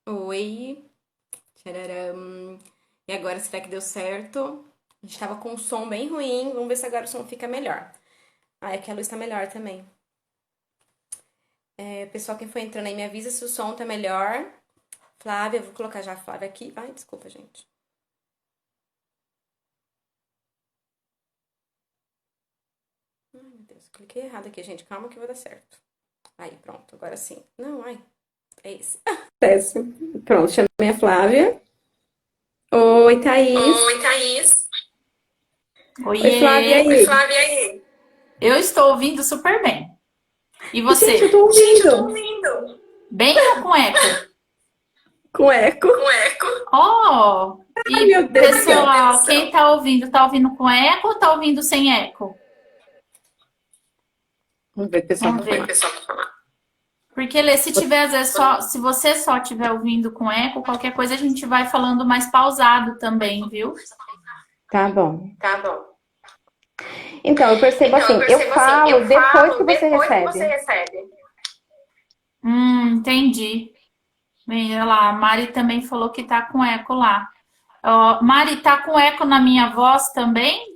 Oi, tchararam. E agora, será que deu certo? A gente tava com um som bem ruim, vamos ver se agora o som fica melhor. Ah, aqui a luz tá melhor também. Pessoal, quem for entrando aí, me avisa se o som tá melhor. Flávia, vou colocar já a Flávia aqui. Ai, desculpa, gente. Ai, meu Deus, cliquei errado aqui, gente. Calma que vai dar certo. Aí, pronto, agora sim. Não, ai, é esse. Péssimo. Pronto, chamei a Flávia. Oi, Thaís. Oi, Thaís. Oi, Flávia, e Oi, aí? Flávia, e aí? Eu estou ouvindo super bem. E Gente, eu você? tô Gente, eu tô ouvindo. ouvindo. Bem ou com eco? Com eco. Com eco. Oh! Ai, E meu Deus do céu. pessoal, quem tá ouvindo com eco ou tá ouvindo sem eco? Vamos ver o pessoal Vamos que ver o falar. pessoal que falar. Porque Lê, se tiver, às vezes, só, se você só estiver ouvindo com eco, qualquer coisa a gente vai falando mais pausado também, viu? Tá bom. Tá bom. Então, eu percebo Então, eu assim, eu percebo assim, falo eu depois que falo você depois que você recebe. recebe. Entendi. Bem, olha lá, a Mari também falou que tá com eco lá. Ó, Mari, tá com eco na minha voz também?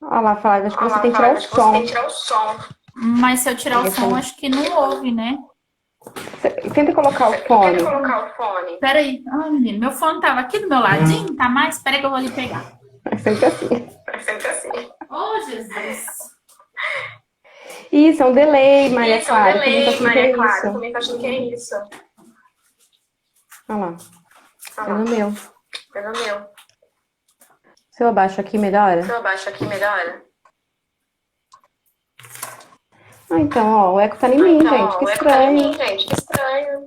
Olha lá, Flávia, acho que Olha você lá, tem que tirar Flávia, o acho que você tem que som. tirar o som. Mas se eu tirar o Deixa som, eu... acho que não ouve, né? Tenta colocar o Tenta fone. colocar o fone. Peraí. Ai, menino, meu fone tava aqui do meu ladinho, tá mais? Espera que eu vou ali pegar. É sempre assim. É sempre assim. Oh, Jesus. Isso, é um delay, Maria Isso, é um Clara. Também tô delay, achando que Maria é Clara. isso. Eu também tô achando que é isso. Olha lá, Olha é no lá, meu. é no meu. Se eu abaixo aqui, Se melhora? eu abaixo aqui, melhora? Ah, então, ó, o eco tá em Ah, mim, então, gente. ó, Que o eco tá em mim, estranho. gente. Que estranho.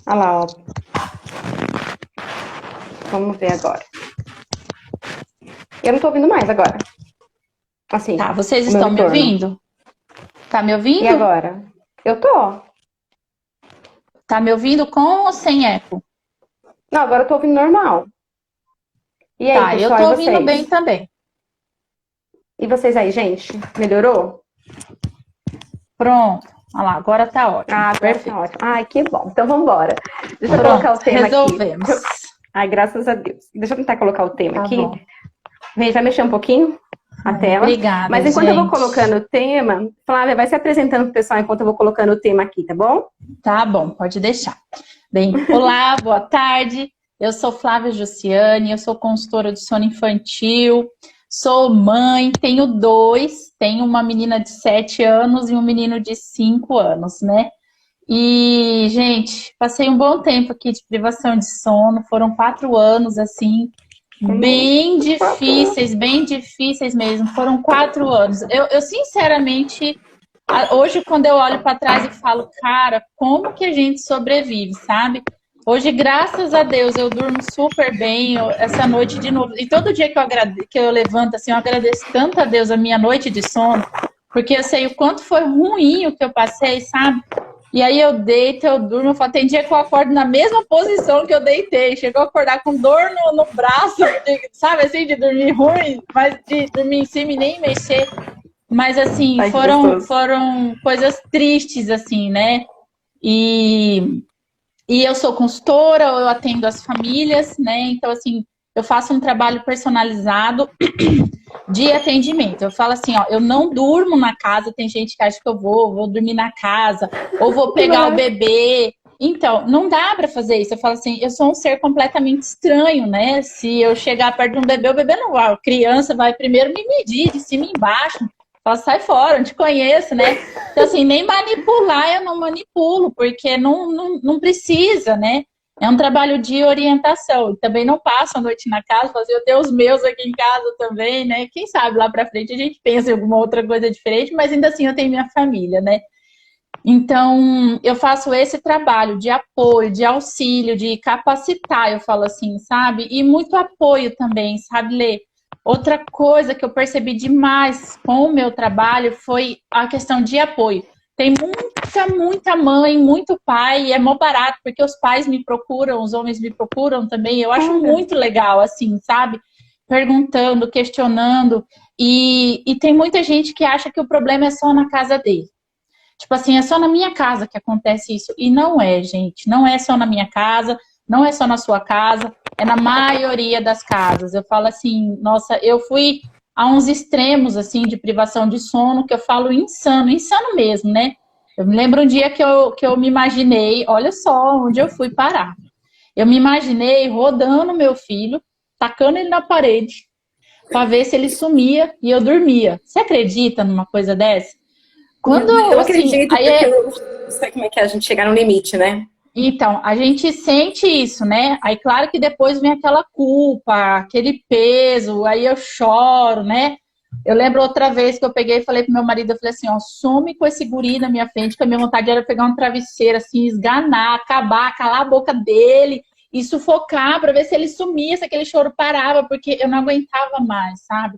Olha lá, ó. Vamos ver agora. Eu não tô ouvindo mais agora. Tá, Assim, vocês o meu estão me retorno. ouvindo? Tá me E ouvindo? agora? Eu tô. Tá me ouvindo com ou sem eco? Não, agora eu tô ouvindo normal. E aí, Tá, eu pessoal, e tô ouvindo bem vocês? também. E vocês aí, gente? Melhorou? Pronto. Olha lá, agora tá ótimo. Ah, agora tá Perfeito. ótimo. Ai, que bom. Então vamos embora. Deixa eu colocar o Pronto, tema aqui. resolvemos. Ai, graças a Deus. Deixa eu tentar colocar o tema Tá aqui. bom. Vem, vai mexer um pouquinho a Ai, tela. obrigada, Mas enquanto eu vou gente. colocando o tema, Flávia, vai se apresentando pro pessoal enquanto eu vou colocando o tema aqui, tá bom? Tá bom, pode deixar. Bem, olá, boa tarde. Eu sou Flávia Jussiane, eu sou consultora de sono infantil, sou mãe, tenho dois, tenho uma menina de 7 anos e um menino de 5 anos, né? E, gente, passei um bom tempo aqui de privação de sono, foram 4 anos, assim, Nossa, 4 anos. bem difíceis mesmo, foram 4 anos. Eu sinceramente, hoje, quando eu olho para trás e falo, cara, como que a gente sobrevive, sabe? Hoje, graças a Deus, eu durmo super bem essa noite de novo. E todo dia que eu levanto, assim, eu agradeço tanto a Deus a minha noite de sono, porque eu sei o quanto foi ruim o que eu passei, sabe? E aí eu deito, eu durmo, eu falo, tem dia que eu acordo na mesma posição que eu deitei. Chegou a acordar com dor no braço, sabe assim, de dormir ruim, mas de dormir em cima e nem mexer. Mas assim, Ai, que gostoso. foram coisas tristes, assim, né? E, e eu sou consultora, eu atendo as famílias, né? Então, assim, eu faço um trabalho personalizado de atendimento. Eu falo assim, ó, eu não durmo na casa, tem gente que acha que eu vou dormir na casa, ou vou Que pegar o maravilha. bebê. Então, não dá para fazer isso. Eu falo assim, eu sou um ser completamente estranho, né? Se eu chegar perto de um bebê, o bebê não vai. A criança vai primeiro me medir de cima e embaixo. Fala, sai fora, não te conheço, né? Então, assim, nem manipular eu não manipulo, porque não precisa, né? É um trabalho de orientação. E também não passo a noite na casa, fazer eu tenho os meus aqui em casa também, né? Quem sabe lá para frente a gente pensa em alguma outra coisa diferente, mas ainda assim eu tenho minha família, né? Então, eu faço esse trabalho de apoio, de auxílio, de capacitar, eu falo assim, sabe? E muito apoio também, sabe, Lê? Outra coisa que eu percebi demais com o meu trabalho foi a questão de apoio. Tem muita mãe, muito pai, e é mó barato, porque os pais me procuram, os homens me procuram também. Eu acho Olha, muito legal, assim, sabe? Perguntando, questionando. E tem muita gente que acha que o problema é só na casa dele. Tipo assim, é só na minha casa que acontece isso. E não é, gente. Não é só na minha casa, não é só na sua casa, é na maioria das casas. Eu falo assim, nossa, eu fui a uns extremos, assim, de privação de sono, que eu falo insano, insano mesmo, né? Eu me lembro um dia que eu me imaginei, olha só onde eu fui parar. Eu me imaginei rodando meu filho, tacando ele na parede, para ver se ele sumia e eu dormia. Você acredita numa coisa dessa? Quando, Eu assim, acredito, aí porque é. eu sei como é que é a gente chegar no limite, né? Então, a gente sente isso, né? Aí, claro que depois vem aquela culpa, aquele peso, aí eu choro, né? Eu lembro outra vez que eu peguei e falei pro meu marido, eu falei assim, ó, some com esse guri na minha frente, que a minha vontade era pegar um travesseiro, assim, esganar, acabar, calar a boca dele e sufocar para ver se ele sumia, se aquele choro parava, porque eu não aguentava mais, sabe?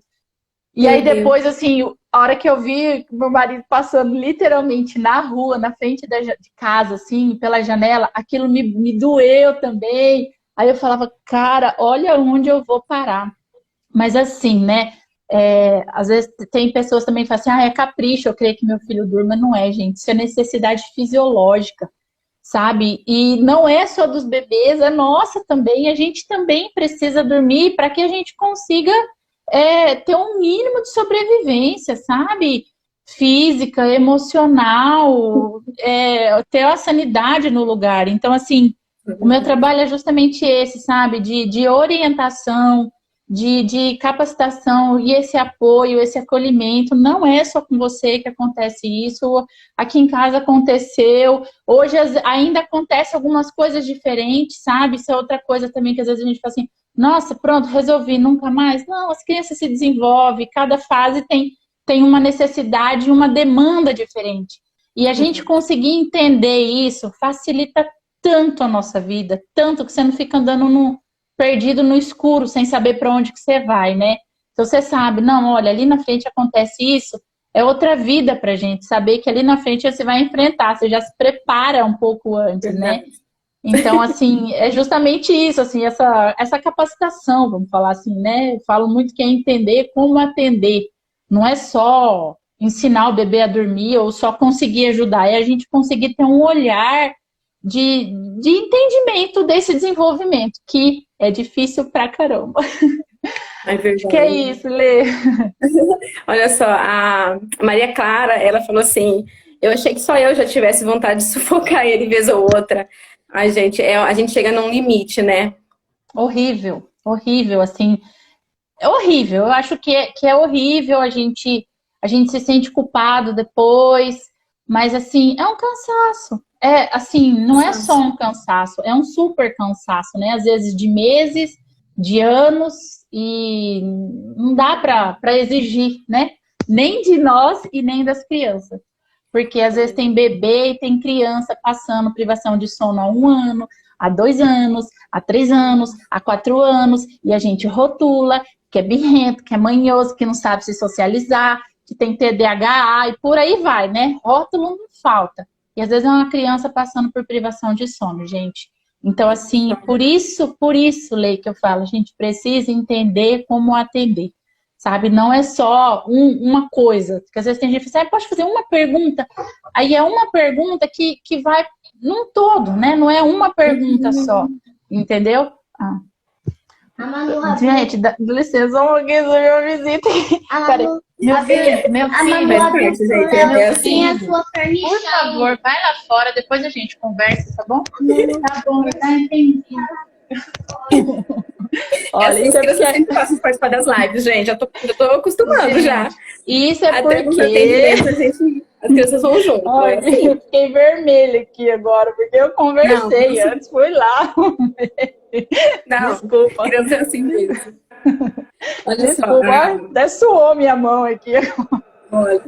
E Meu aí Deus. depois, assim, a hora que eu vi meu marido passando literalmente na rua, na frente de casa, assim, pela janela, aquilo me doeu também. Aí eu falava, cara, olha onde eu vou parar. Mas assim, né? Às vezes tem pessoas também que falam assim, é capricho, eu creio que meu filho durma. Não é, gente. Isso é necessidade fisiológica, sabe? E não é só dos bebês, é nossa também. A gente também precisa dormir para que a gente consiga ter um mínimo de sobrevivência, sabe? Física, emocional, ter a sanidade no lugar. Então, assim, o meu trabalho é justamente esse, sabe? De orientação, de capacitação e esse apoio, esse acolhimento. Não é só com você que acontece isso. Aqui em casa aconteceu. Hoje ainda acontece algumas coisas diferentes, sabe? Isso é outra coisa também que às vezes a gente fala assim, nossa, pronto, resolvi, nunca mais. Não, as crianças se desenvolvem, cada fase tem uma necessidade e uma demanda diferente. E a gente conseguir entender isso facilita tanto a nossa vida, tanto que você não fica andando perdido no escuro, sem saber para onde que você vai, né? Então você sabe, não, olha, ali na frente acontece isso, é outra vida pra gente, saber que ali na frente você vai enfrentar, você já se prepara um pouco antes, né? Verdade. Então, assim, é justamente isso, assim, essa capacitação, vamos falar assim, né? Eu falo muito que é entender como atender. Não é só ensinar o bebê a dormir ou só conseguir ajudar, é a gente conseguir ter um olhar de entendimento desse desenvolvimento, que é difícil pra caramba. É Acho que é verdade. isso, Lê. Olha só, a Maria Clara, ela falou assim, eu achei que só eu já tivesse vontade de sufocar ele vez ou outra. A gente, a gente chega num limite, né? Horrível, horrível, assim, é horrível. Eu acho que é horrível, a gente se sente culpado depois, mas assim, é um cansaço. É assim, não é só Cansaço. um cansaço, é um super cansaço, né? Às vezes de meses, de anos, e não dá para exigir, né? Nem de nós e nem das crianças. Porque às vezes tem bebê e tem criança passando privação de sono há 1 ano, há 2 anos, há 3 anos, há 4 anos, e a gente rotula que é birrento, que é manhoso, que não sabe se socializar, que tem TDAH e por aí vai, né? Rótulo não falta. E às vezes é uma criança passando por privação de sono, gente. Então, assim, por isso, Lei, que eu falo, a gente precisa entender como atender, sabe? Não é só uma coisa, porque às vezes tem gente que fala assim, pode fazer uma pergunta, aí é uma pergunta que vai num todo, né? Não é uma pergunta só, entendeu? Ah. Gente, dá licença, um pouquinho, minha visita. Peraí. Meu filho, meu filho, Faz parte, gente. É filho, assim. por favor, vai lá fora, depois a gente conversa, tá bom? Tá bom, tá entendido. É Olha, assim, isso as é crianças porque. sempre passam participar das lives, gente. Já tô acostumando já. Gente, isso é Até nos porque. atendimentos as crianças vão junto. É Olha, assim. eu fiquei vermelha aqui agora, porque eu Não, conversei antes, fui lá. não, Desculpa, criança é assim mesmo. Olha só, desculpa, até suou minha mão aqui. olha,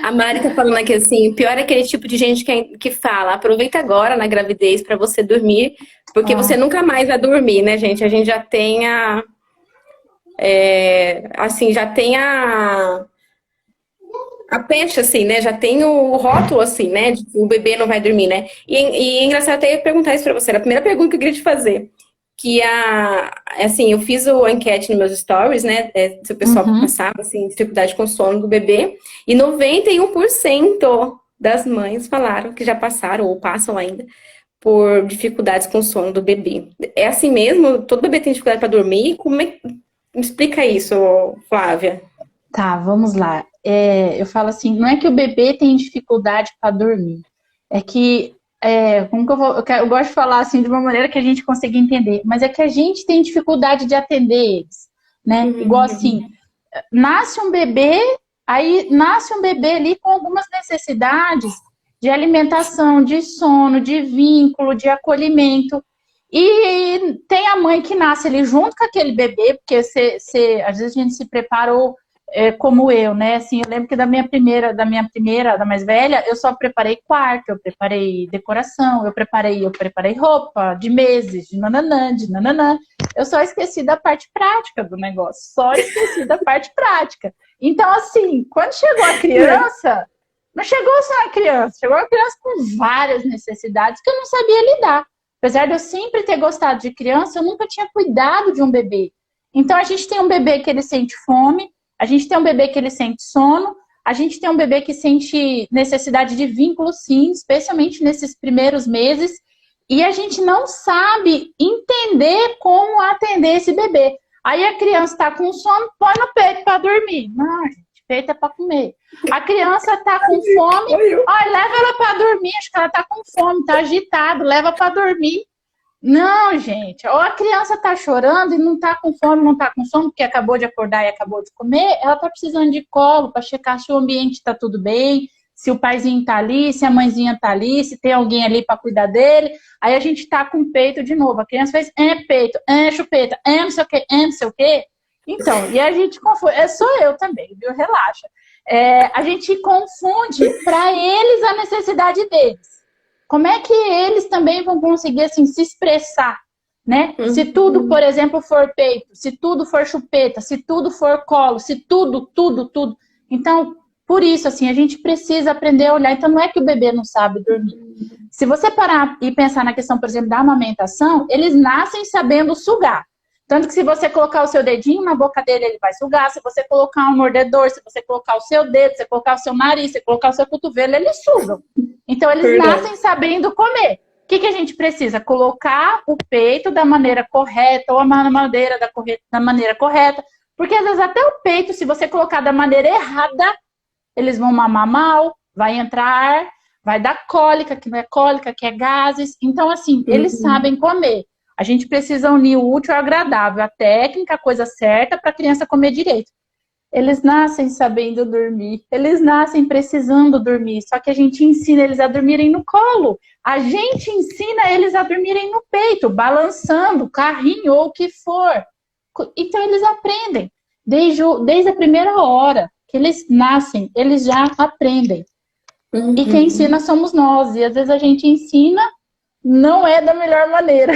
a Mari tá falando aqui assim, pior é aquele tipo de gente que fala, aproveita agora na gravidez para você dormir, porque você Ah, nunca mais vai dormir, né, gente? A gente já tem assim, já tem a pecha, assim, né? Já tem o rótulo, assim, né? De que o bebê não vai dormir, né? E é engraçado até perguntar isso pra você. Era a primeira pergunta que eu queria te fazer. Que assim, eu fiz a enquete nos meus stories, né? Se o pessoal uhum. passava, assim, dificuldade com o sono do bebê. E 91% das mães falaram que já passaram ou passam ainda por dificuldades com o sono do bebê. É assim mesmo? Todo bebê tem dificuldade para dormir? Como é? Me explica isso, Flávia. Tá, vamos lá. Eu falo assim, não é que o bebê tem dificuldade para dormir, é que, como que eu gosto de falar assim de uma maneira que a gente consiga entender, mas é que a gente tem dificuldade de atender eles, né? Igual Uhum. assim, nasce um bebê, aí nasce um bebê ali com algumas necessidades de alimentação, de sono, de vínculo, de acolhimento. E tem a mãe que nasce ali junto com aquele bebê, porque às vezes a gente se preparou como eu, né? Assim, eu lembro que da mais velha, eu só preparei quarto, eu preparei decoração, eu preparei roupa de meses, de nananã, de nananã. Eu só esqueci da parte prática do negócio, só esqueci da parte prática. Então, assim, quando chegou a criança, não chegou só a criança, chegou a criança com várias necessidades que eu não sabia lidar. Apesar de eu sempre ter gostado de criança, eu nunca tinha cuidado de um bebê. Então, a gente tem um bebê que ele sente fome, a gente tem um bebê que ele sente sono, a gente tem um bebê que sente necessidade de vínculo, sim, especialmente nesses primeiros meses, e a gente não sabe entender como atender esse bebê. Aí a criança está com sono, põe no peito para dormir. Não, gente, peito é para comer. A criança está com fome, Oi, eu. ó, leva ela para dormir, acho que ela está com fome, está agitado, leva para dormir. Não, gente, ou a criança tá chorando e não tá com fome, não tá com sono, porque acabou de acordar e acabou de comer, ela tá precisando de colo para checar se o ambiente tá tudo bem, se o paizinho tá ali, se a mãezinha tá ali, se tem alguém ali para cuidar dele. Aí a gente tá com peito de novo. A criança fez peito, chupeta, não sei o quê, não sei o quê. Então, e a gente confunde, sou eu também, viu? Relaxa. A gente confunde para eles a necessidade deles. Como é que eles também vão conseguir assim se expressar, né? Se tudo, por Uhum. exemplo, for peito, se tudo for chupeta, se tudo for colo, se tudo. Então, por isso assim, a gente precisa aprender a olhar. Então não é que o bebê não sabe dormir. Se você parar e pensar na questão, por exemplo, da amamentação, eles nascem sabendo sugar. Tanto que se você colocar o seu dedinho na boca dele, ele vai sugar. Se você colocar um mordedor, se você colocar o seu dedo, se você colocar o seu nariz, se você colocar o seu cotovelo, eles sugam. Então, eles Verdade. nascem sabendo comer. O que a gente precisa? Colocar o peito da maneira correta ou a mamadeira da maneira correta. Porque, às vezes, até o peito, se você colocar da maneira errada, eles vão mamar mal, vai entrar ar, vai dar cólica, que não é cólica, que é gases. Então, assim, eles Uhum. sabem comer. A gente precisa unir o útil ao agradável, a técnica, a coisa certa para a criança comer direito. Eles nascem sabendo dormir, eles nascem precisando dormir, só que a gente ensina eles a dormirem no colo, a gente ensina eles a dormirem no peito, balançando, carrinho ou o que for. Então eles aprendem, desde a primeira hora que eles nascem, eles já aprendem. E quem ensina Uhum. somos nós, e às vezes a gente ensina não é da melhor maneira,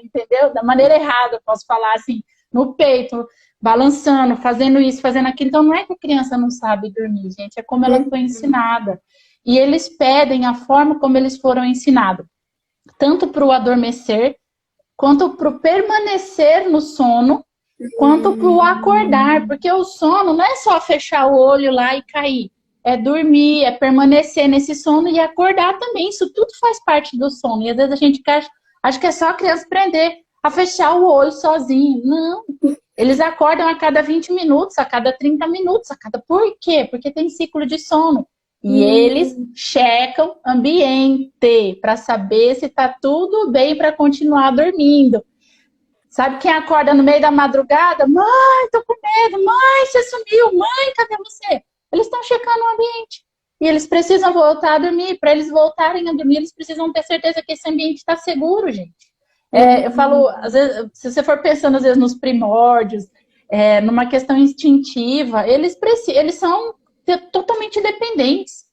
entendeu? Da maneira errada, posso falar assim, no peito, balançando, fazendo isso, fazendo aquilo. Então não é que a criança não sabe dormir, gente, é como ela foi Uhum. ensinada. E eles pedem a forma como eles foram ensinados, tanto para o adormecer, quanto para o permanecer no sono, quanto para o acordar, porque o sono não é só fechar o olho lá e cair. É dormir, é permanecer nesse sono e acordar também. Isso tudo faz parte do sono. E às vezes a gente acha que é só a criança aprender a fechar o olho sozinho. Não. Eles acordam a cada 20 minutos, a cada 30 minutos, a cada. Por quê? Porque tem ciclo de sono. E eles Uhum. checam ambiente para saber se está tudo bem para continuar dormindo. Sabe quem acorda no meio da madrugada? Mãe, tô com medo. Mãe, você sumiu. Mãe, cadê você? Eles estão checando o ambiente. E eles precisam voltar a dormir. Para eles voltarem a dormir, eles precisam ter certeza que esse ambiente está seguro, gente. Eu falo, Uhum. às vezes, se você for pensando, às vezes, nos primórdios, numa questão instintiva, eles são totalmente dependentes.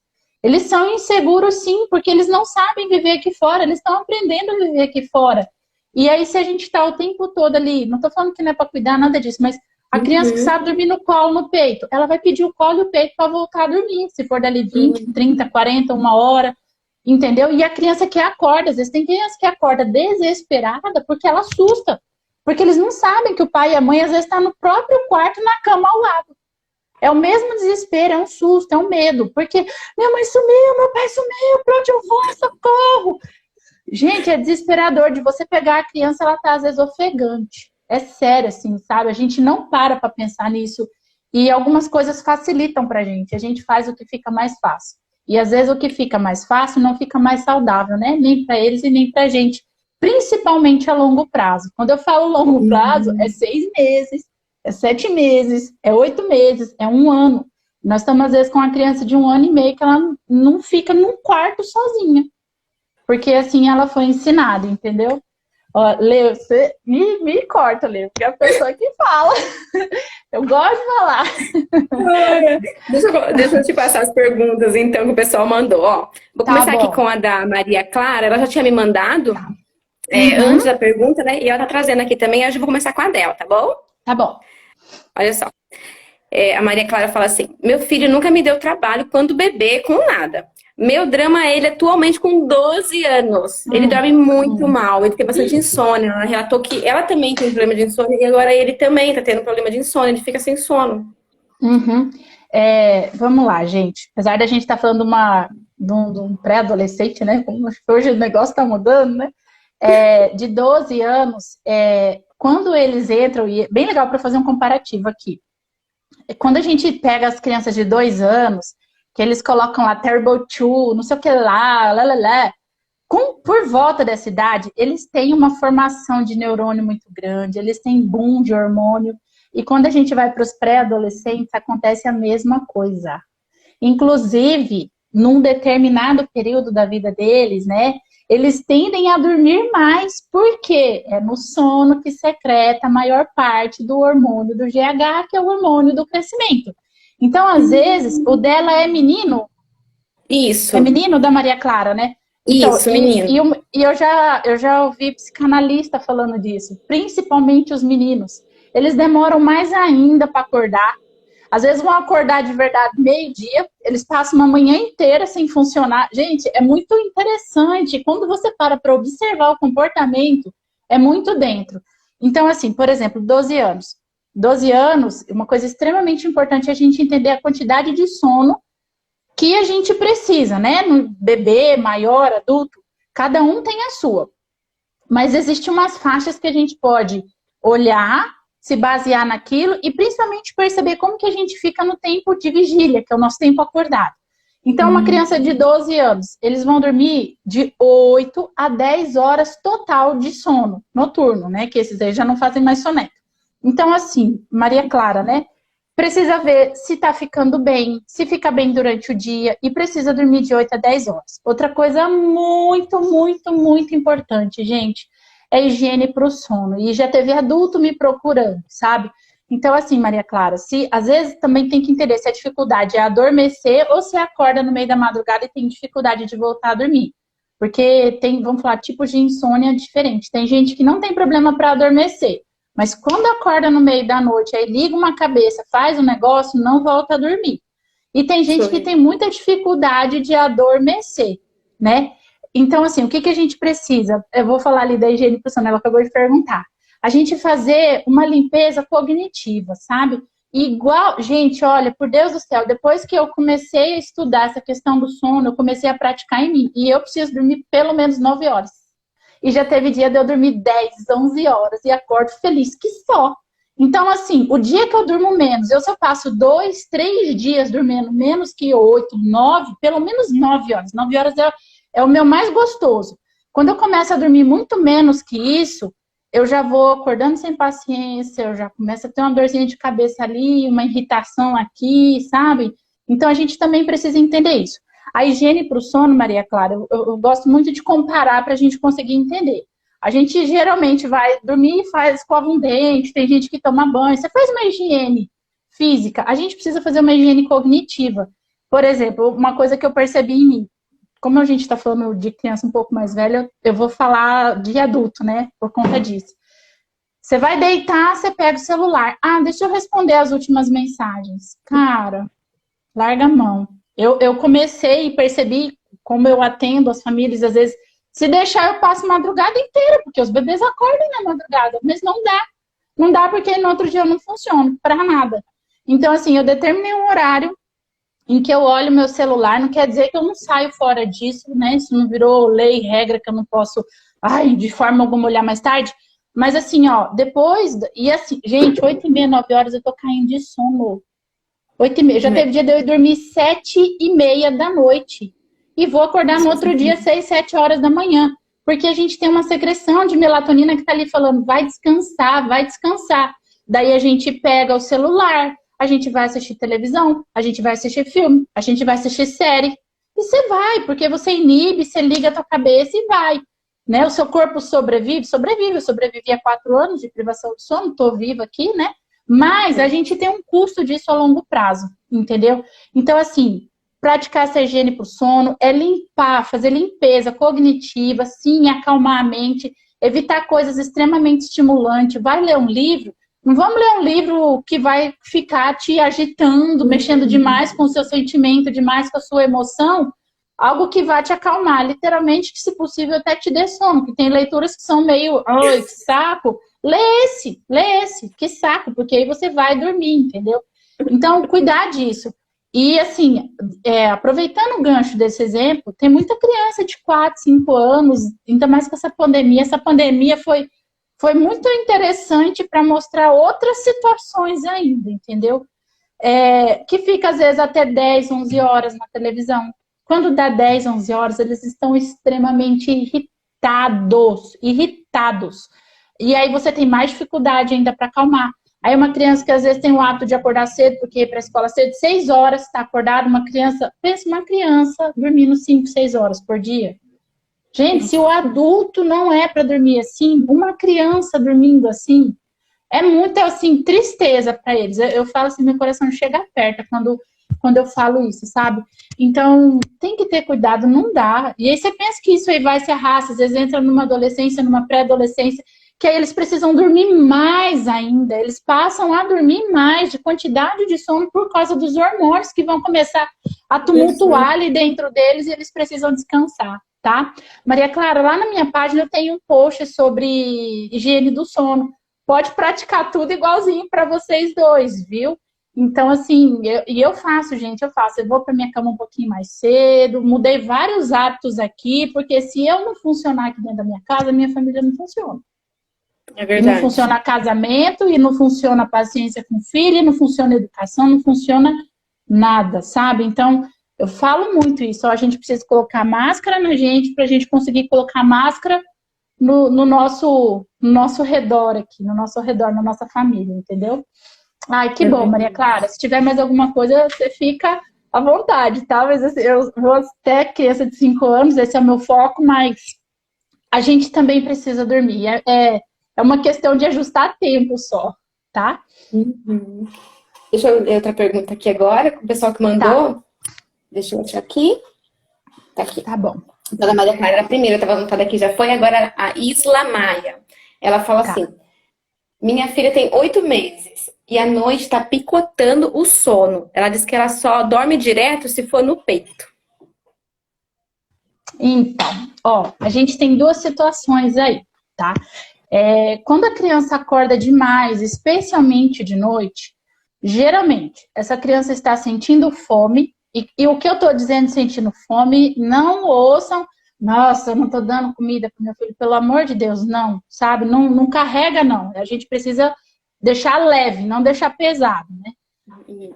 Eles são inseguros, sim, porque eles não sabem viver aqui fora, eles estão aprendendo a viver aqui fora. E aí, se a gente está o tempo todo ali, não estou falando que não é para cuidar nada disso, mas a criança que Uhum. sabe dormir no colo, no peito, ela vai pedir o colo e o peito para voltar a dormir, se for dali 20, Uhum. 30, 40, uma hora, entendeu? E a criança que acorda, às vezes tem criança que acorda desesperada porque ela assusta, porque eles não sabem que o pai e a mãe às vezes estão no próprio quarto, na cama ao lado. É o mesmo desespero, é um susto, é um medo. Porque minha mãe sumiu, meu pai sumiu, pra onde eu vou? Socorro! Gente, é desesperador de você pegar a criança, ela tá às vezes ofegante. É sério, assim, sabe? A gente não para pensar nisso. E algumas coisas facilitam pra gente. A gente faz o que fica mais fácil. E às vezes o que fica mais fácil não fica mais saudável, né? Nem pra eles e nem pra gente. Principalmente a longo prazo. Quando eu falo longo prazo, é 6 meses, é 7 meses, é 8 meses, é um ano. Nós estamos, às vezes, com uma criança de 1 ano e meio que ela não fica num quarto sozinha. Porque assim ela foi ensinada, entendeu? Ó, Lê, você me corta, Lê, porque é a pessoa que fala. Eu gosto de falar. Deixa eu te passar as perguntas, então, que o pessoal mandou. Ó, vou Tá começar aqui com bom. a da Maria Clara. Ela já tinha me mandado antes Uhum, da pergunta, né? E ela tá trazendo aqui também. Hoje eu vou começar com a dela, tá bom? tá bom. Olha só. A Maria Clara fala assim: meu filho nunca me deu trabalho quando bebê com nada. Meu drama é ele atualmente com 12 anos. Ele Hum, dorme muito hum, mal, ele tem bastante insônia. Ela relatou que ela também tem problema de insônia e agora ele também tá tendo problema de insônia, ele fica sem sono. uhum. Vamos lá, gente. Apesar da gente estar falando de um pré-adolescente, né? Como hoje o negócio está mudando, né? De 12 anos, quando eles entram, e é bem legal para fazer um comparativo aqui. Quando a gente pega as crianças de 2 anos, que eles colocam lá Terrible Two, não sei o que lá, por volta dessa idade, eles têm uma formação de neurônio muito grande, eles têm boom de hormônio, e quando a gente vai para os pré-adolescentes, acontece a mesma coisa. Inclusive, num determinado período da vida deles, né, eles tendem a dormir mais, porque é no sono que secreta a maior parte do hormônio do GH, que é o hormônio do crescimento. Então, às vezes, o dela é Isso, menino da Maria Clara, né? Então, isso, menino. eu já ouvi psicanalista falando disso, principalmente os meninos. Eles demoram mais ainda para acordar. Às vezes vão acordar de verdade meio-dia, eles passam uma manhã inteira sem funcionar. Gente, é muito interessante. Quando você para observar o comportamento, é muito dentro. Então, assim, por exemplo, 12 anos. 12 anos, uma coisa extremamente importante é a gente entender a quantidade de sono que a gente precisa, né? No bebê, maior, adulto, cada um tem a sua. Mas existem umas faixas que a gente pode olhar, se basear naquilo e principalmente perceber como que a gente fica no tempo de vigília, que é o nosso tempo acordado. Então, uma criança de 12 anos, eles vão dormir de 8 a 10 horas total de sono noturno, né? Que esses aí já não fazem mais soneca. Então, assim, Maria Clara, né? Precisa ver se está ficando bem, se fica bem durante o dia e precisa dormir de 8 a 10 horas. Outra coisa muito, muito, muito importante, gente, é higiene para o sono. E já teve adulto me procurando, sabe? Então, assim, Maria Clara, se às vezes também tem que entender se a dificuldade é adormecer ou se acorda no meio da madrugada e tem dificuldade de voltar a dormir. Porque tem, vamos falar, tipos de insônia diferentes. Tem gente que não tem problema para adormecer. Mas quando acorda no meio da noite, aí liga uma cabeça, faz um negócio, não volta a dormir. E tem gente que tem muita dificuldade de adormecer, né? Então, assim, o que a gente precisa? Eu vou falar ali da higiene do sono, ela acabou de perguntar. A gente fazer uma limpeza cognitiva, sabe? Igual, gente, olha, por Deus do céu, depois que eu comecei a estudar essa questão do sono, eu comecei a praticar em mim. E eu preciso dormir pelo menos 9 horas. E já teve dia de eu dormir 10, 11 horas e acordo feliz que só. Então, assim, o dia que eu durmo menos, se eu passo 2, 3 dias dormindo menos que 8, 9, pelo menos 9 horas. 9 horas é o meu mais gostoso. Quando eu começo a dormir muito menos que isso, eu já vou acordando sem paciência, eu já começo a ter uma dorzinha de cabeça ali, uma irritação aqui, sabe? Então, a gente também precisa entender isso. A higiene para o sono, Maria Clara, eu gosto muito de comparar para a gente conseguir entender. A gente geralmente vai dormir e escova um dente, tem gente que toma banho. Você faz uma higiene física, a gente precisa fazer uma higiene cognitiva. Por exemplo, uma coisa que eu percebi em mim, como a gente está falando de criança um pouco mais velha, eu vou falar de adulto, né? Por conta disso. Você vai deitar, você pega o celular. Ah, deixa eu responder as últimas mensagens. Cara, larga a mão. Eu comecei e percebi como eu atendo as famílias, às vezes, se deixar eu passo a madrugada inteira, porque os bebês acordam na madrugada, mas não dá. Não dá porque no outro dia eu não funciono para nada. Então, assim, eu determinei um horário em que eu olho meu celular, não quer dizer que eu não saio fora disso, né? Isso não virou lei, regra que eu não posso, ai, de forma alguma olhar mais tarde. Mas assim, ó, depois, e assim, gente, 8h30, 9 horas eu tô caindo de sono. 8h30, já teve dia de eu dormir 7h30 da noite. E vou acordar no outro dia, 6, 7 horas da manhã. Porque a gente tem uma secreção de melatonina que tá ali falando, vai descansar, vai descansar. Daí a gente pega o celular, a gente vai assistir televisão, a gente vai assistir filme, a gente vai assistir série. E você vai, porque você inibe, você liga a tua cabeça e vai. Né? O seu corpo sobrevive? Sobrevive. Eu sobrevivi a 4 anos de privação de sono, estou viva aqui, né? Mas a gente tem um custo disso a longo prazo, entendeu? Então, assim, praticar essa higiene para o sono é limpar, fazer limpeza cognitiva, sim, acalmar a mente, evitar coisas extremamente estimulantes. Vai ler um livro? Não vamos ler um livro que vai ficar te agitando, mexendo demais com o seu sentimento, demais com a sua emoção. Algo que vai te acalmar, literalmente, que se possível até te dê sono, que tem leituras que são meio, ai, que saco. Lê esse, que saco, porque aí você vai dormir, entendeu? Então, cuidar disso. E, assim, aproveitando o gancho desse exemplo, tem muita criança de 4, 5 anos, ainda mais com essa pandemia. Essa pandemia foi muito interessante para mostrar outras situações ainda, entendeu? Que fica, às vezes, até 10, 11 horas na televisão. Quando dá 10, 11 horas, eles estão extremamente irritados. E aí você tem mais dificuldade ainda para acalmar. Aí uma criança que às vezes tem o hábito de acordar cedo, porque ir para a escola cedo, 6 horas está acordada, uma criança, pensa uma criança dormindo 5, 6 horas por dia. Gente, se o adulto não é para dormir assim, uma criança dormindo assim, é muita, assim, tristeza para eles. Eu falo assim, meu coração chega aperta quando eu falo isso, sabe? Então, tem que ter cuidado, não dá. E aí você pensa que isso aí vai se arrasta, às vezes entra numa adolescência, numa pré-adolescência, que aí eles precisam dormir mais ainda. Eles passam a dormir mais de quantidade de sono por causa dos hormônios que vão começar a tumultuar ali dentro deles e eles precisam descansar, tá? Maria Clara, lá na minha página eu tenho um post sobre higiene do sono. Pode praticar tudo igualzinho para vocês dois, viu? Então, assim, eu faço, gente, eu faço. Eu vou para minha cama um pouquinho mais cedo, mudei vários hábitos aqui, porque se eu não funcionar aqui dentro da minha casa, minha família não funciona. É E não verdade. funciona casamento, e não funciona paciência com filho, e não funciona educação, não funciona nada, sabe? Então, eu falo muito isso. Ó, a gente precisa colocar máscara na gente para a gente conseguir colocar máscara no nosso redor aqui, no nosso redor, na nossa família, entendeu? Ai, que bom, Maria Clara. Se tiver mais alguma coisa, você fica à vontade, tá? Mas assim, eu vou até criança de 5 anos, esse é o meu foco, mas a gente também precisa dormir. É uma questão de ajustar tempo só, tá? Uhum. Deixa eu ler outra pergunta aqui agora, o pessoal que mandou. Tá, Deixa eu achar aqui. Tá aqui. tá bom. Então, a Maria Clara era a primeira, estava anotada aqui, já foi. Agora a Isla Maia. Ela fala assim: Tá. minha filha tem 8 meses e à noite está picotando o sono. Ela diz que ela só dorme direto se for no peito. Então, ó, a gente tem duas situações aí, tá? Quando a criança acorda demais, especialmente de noite, geralmente essa criança está sentindo fome, e o que eu estou dizendo sentindo fome, não ouçam, nossa, eu não estou dando comida para meu filho, pelo amor de Deus, não, sabe? Não, não carrega, não. A gente precisa deixar leve, não deixar pesado, né?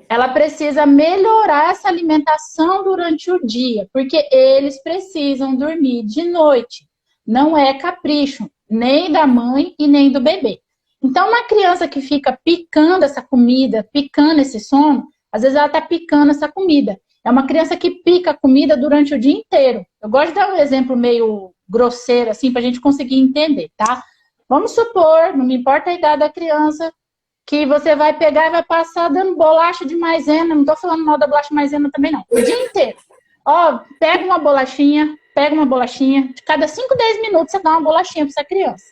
Ela precisa melhorar essa alimentação durante o dia, porque eles precisam dormir de noite. Não é capricho, nem da mãe e nem do bebê. Então, uma criança que fica picando essa comida, picando esse sono, às vezes ela está picando essa comida. É uma criança que pica a comida durante o dia inteiro. Eu gosto de dar um exemplo meio grosseiro, assim, para a gente conseguir entender, tá? Vamos supor, não me importa a idade da criança, que você vai pegar e vai passar dando bolacha de maisena. Não tô falando mal da bolacha de maisena também, não. O dia inteiro. Ó, pega uma bolachinha. De cada 5, 10 minutos você dá uma bolachinha pra essa criança.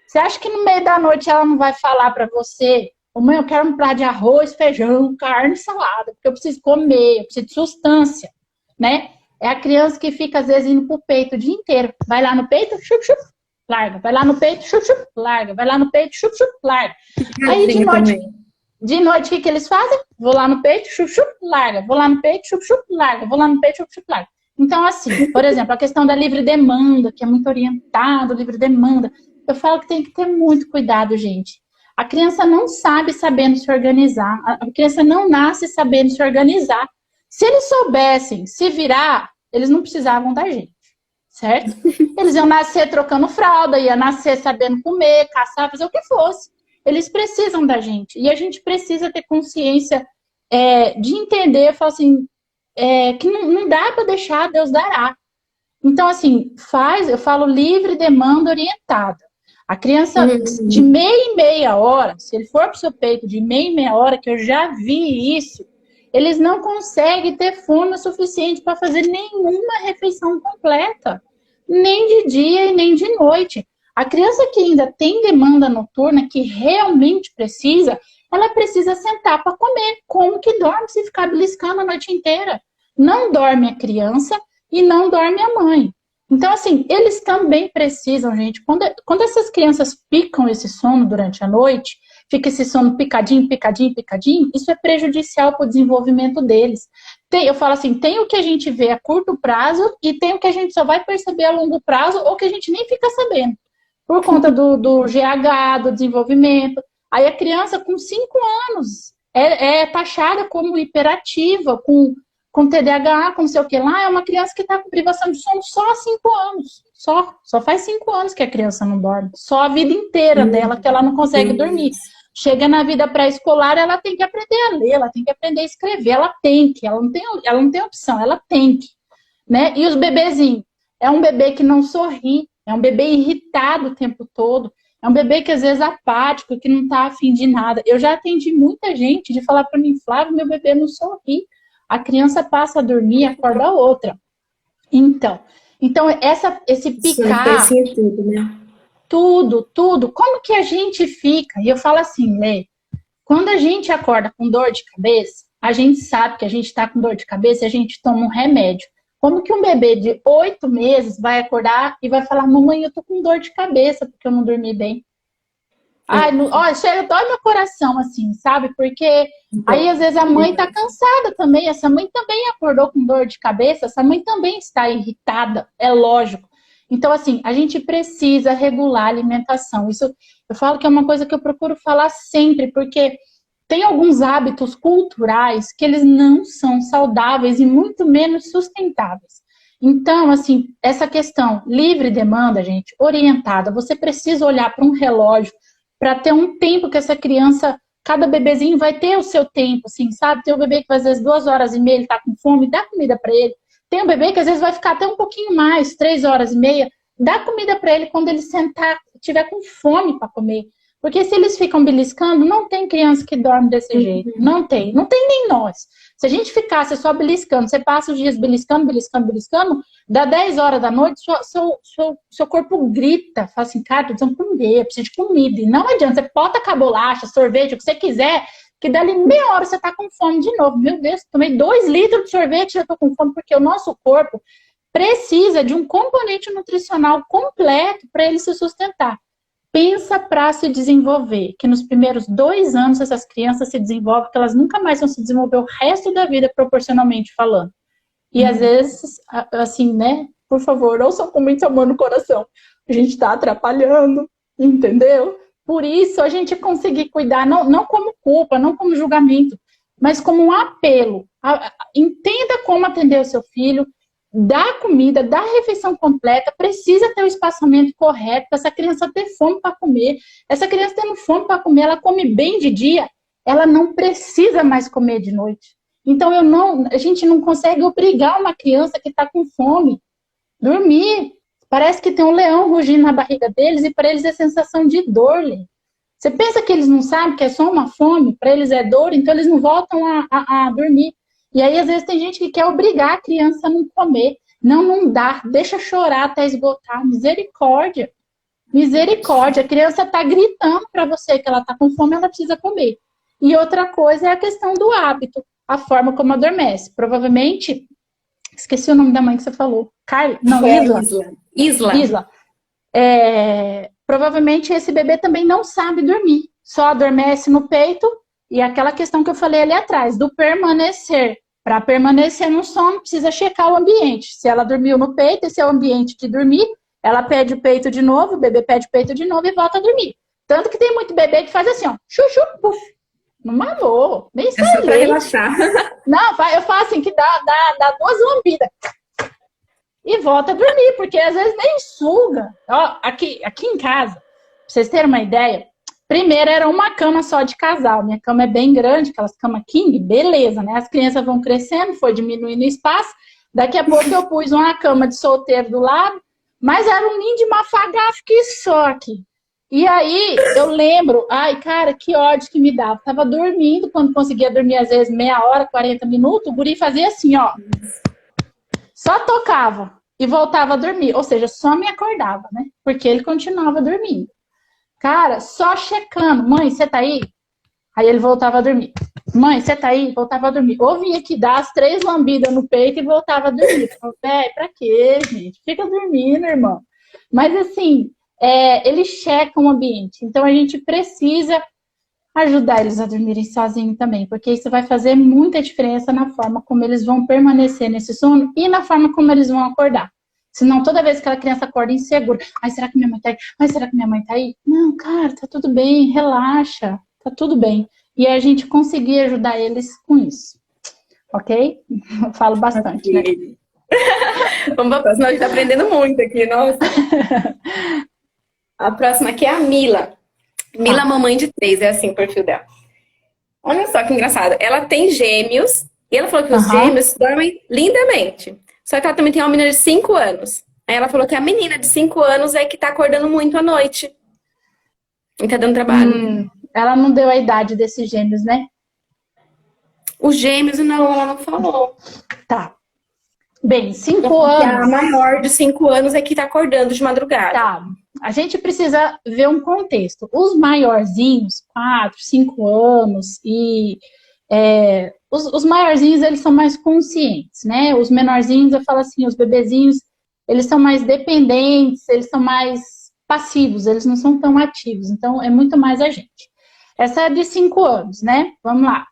Você acha que no meio da noite ela não vai falar pra você: ô mãe, eu quero um prato de arroz, feijão, carne, salada, porque eu preciso comer, eu preciso de sustância, né? É a criança que fica, às vezes, indo pro peito o dia inteiro. Vai lá no peito, chup, chup, larga. Vai lá no peito, chup, chup, larga. Vai lá no peito, chup, chup, larga. Aí de noite, De noite, o que que eles fazem? Vou lá no peito, chup, chup, larga. Vou lá no peito, chup, chup, larga. Vou lá no peito, chup, chup, larga. Então, assim, por exemplo, a questão da livre demanda, que é muito orientado, livre demanda, eu falo que tem que ter muito cuidado, gente. A criança não sabe sabendo se organizar. A criança não nasce sabendo se organizar. Se eles soubessem se virar, eles não precisavam da gente, certo? Eles iam nascer trocando fralda, iam nascer sabendo comer, caçar, fazer o que fosse. Eles precisam da gente. E a gente precisa ter consciência de entender, falar assim, que não dá para deixar, Deus dará. Então, assim, eu falo livre demanda orientada. A criança de Uhum. meia em meia hora, se ele for para o seu peito de meia em meia hora, que eu já vi isso, eles não conseguem ter fome o suficiente para fazer nenhuma refeição completa, nem de dia e nem de noite. A criança que ainda tem demanda noturna, que realmente precisa, ela precisa sentar para comer. Como que dorme se ficar beliscando a noite inteira? Não dorme a criança e não dorme a mãe. Então, assim, eles também precisam, gente. Quando essas crianças picam esse sono durante a noite, fica esse sono picadinho, picadinho, picadinho, isso é prejudicial para o desenvolvimento deles. Eu falo assim, tem o que a gente vê a curto prazo e tem o que a gente só vai perceber a longo prazo ou que a gente nem fica sabendo. Por conta do GH, do desenvolvimento. Aí a criança com 5 anos é taxada como hiperativa, com TDAH, com não sei o que lá, é uma criança que está com privação de sono só há 5 anos. Só faz 5 anos que a criança não dorme. Só a vida inteira dela que ela não consegue dormir. Deus. Chega na vida pré-escolar, ela tem que aprender a ler, ela tem que aprender a escrever, ela não tem opção, ela tem que. Né? E os bebezinhos? É um bebê que não sorri, é um bebê irritado o tempo todo, é um bebê que às vezes é apático, que não está afim de nada. Eu já atendi muita gente de falar para mim, Flávio, meu bebê não sorri. A criança passa a dormir e acorda a outra. Então esse Isso picar, influencia em tudo, né? tudo, como que a gente fica? E eu falo assim, Lê, quando a gente acorda com dor de cabeça, a gente sabe que a gente está com dor de cabeça e a gente toma um remédio. Como que um bebê de 8 meses vai acordar e vai falar, mamãe, eu tô com dor de cabeça porque eu não dormi bem? Ai, É, ó, chega, dói meu coração, assim, sabe? Porque aí, às então, vezes, a mãe tá verdade. cansada também. Essa mãe também acordou com dor de cabeça, essa mãe também está irritada, é lógico. Então, assim, a gente precisa regular a alimentação. Isso eu falo que é uma coisa que eu procuro falar sempre, porque tem alguns hábitos culturais que eles não são saudáveis e muito menos sustentáveis. Então, assim, essa questão livre demanda, gente, orientada, você precisa olhar para um relógio para ter um tempo que essa criança, cada bebezinho vai ter o seu tempo, assim, sabe? Tem um bebê que às vezes 2 horas e meia ele tá com fome, dá comida para ele. Tem um bebê que às vezes vai ficar até um pouquinho mais, 3 horas e meia, dá comida para ele quando ele sentar, tiver com fome para comer. Porque se eles ficam beliscando, não tem criança que dorme desse jeito. Não tem nem nós. Se a gente ficasse só beliscando, você passa os dias beliscando, beliscando, beliscando, dá 10 horas da noite, seu corpo grita, fala assim, cara, tô precisando comer, eu preciso de comida. E não adianta, você pode tacar bolacha, sorvete, o que você quiser, que dali meia hora você tá com fome de novo. Meu Deus, tomei 2 litros de sorvete e já tô com fome, porque o nosso corpo precisa de um componente nutricional completo para ele se sustentar. Pensa para se desenvolver, que nos primeiros 2 anos essas crianças se desenvolvem, que elas nunca mais vão se desenvolver o resto da vida proporcionalmente falando. E às vezes, assim, né? Por favor, ouçam com muito amor no coração. A gente está atrapalhando, entendeu? Por isso a gente conseguir cuidar, não como culpa, não como julgamento, mas como um apelo. Entenda como atender o seu filho, dá comida, dá refeição completa, precisa ter o espaçamento correto para essa criança ter fome para comer. Essa criança tendo fome para comer, ela come bem de dia, ela não precisa mais comer de noite. Então a gente não consegue obrigar uma criança que está com fome a dormir. Parece que tem um leão rugindo na barriga deles e para eles é sensação de dor. Lê. Você pensa que eles não sabem que é só uma fome, para eles é dor, então eles não voltam a dormir. E aí, às vezes, tem gente que quer obrigar a criança a não comer. Não dá, deixa chorar até esgotar. Misericórdia. Misericórdia. A criança está gritando para você que ela está com fome, ela precisa comer. E outra coisa é a questão do hábito, a forma como adormece. Provavelmente, esqueci o nome da mãe que você falou. Não, Foi a Isla. Isla. Isla. Isla. Provavelmente esse bebê também não sabe dormir. Só adormece no peito E aquela questão que eu falei ali atrás, do permanecer. Para permanecer no sono, precisa checar o ambiente. Se ela dormiu no peito, esse é o ambiente de dormir, ela pede o peito de novo, o bebê pede o peito de novo e volta a dormir. Tanto que tem muito bebê que faz assim, ó, chuchu, puf, não mamou, nem É sai só pra leite. relaxar. Não, eu faço assim, que dá 2 lambidas e volta a dormir, porque às vezes nem suga. Ó, aqui em casa, pra vocês terem uma ideia, primeiro era uma cama só de casal. Minha cama é bem grande, aquelas camas king, beleza, né? As crianças vão crescendo, foi diminuindo o espaço. Daqui a pouco eu pus uma cama de solteiro do lado, mas era um ninho de mafagafo que só aqui. E aí eu lembro, ai, cara, que ódio que me dava. Tava dormindo, quando conseguia dormir às vezes meia hora, 40 minutos, o guri fazia assim, ó. Só tocava e voltava a dormir. Ou seja, só me acordava, né? Porque ele continuava dormindo. Cara, só checando. Mãe, você tá aí? Aí ele voltava a dormir. Mãe, você tá aí? Voltava a dormir. Ou vinha que dar as 3 lambidas no peito e voltava a dormir. Falei, pra quê, gente? Fica dormindo, irmão. Mas assim, eles checam o ambiente. Então a gente precisa ajudar eles a dormirem sozinhos também, porque isso vai fazer muita diferença na forma como eles vão permanecer nesse sono e na forma como eles vão acordar. Senão, toda vez que aquela criança acorda insegura, ai, será que minha mãe tá aí? Ai, será que minha mãe tá aí? Não, cara, tá tudo bem, relaxa, tá tudo bem. E a gente conseguir ajudar eles com isso, ok? Eu falo bastante, né? Ok. Vamos pra próxima, a gente tá aprendendo muito aqui, nossa. A próxima aqui é a Mila. Mila, Tá. mamãe de 3, é assim o perfil dela. Olha só que engraçado. Ela tem gêmeos e ela falou que os Aham. gêmeos dormem lindamente. Só que ela também tem uma menina de 5 anos. Aí ela falou que a menina de 5 anos é que tá acordando muito à noite. E tá dando trabalho. Ela não deu a idade desses gêmeos, né? Os gêmeos, não, ela não falou. Tá. Bem, Ela 5 falou que a anos. maior de 5 anos é que tá acordando de madrugada. Tá. A gente precisa ver um contexto. Os maiorzinhos, 4, 5 anos, e os maiorzinhos, eles são mais conscientes, né? Os menorzinhos, eu falo assim, os bebezinhos, eles são mais dependentes, eles são mais passivos, eles não são tão ativos. Então, é muito mais a gente. Essa é de 5 anos, né? Vamos lá.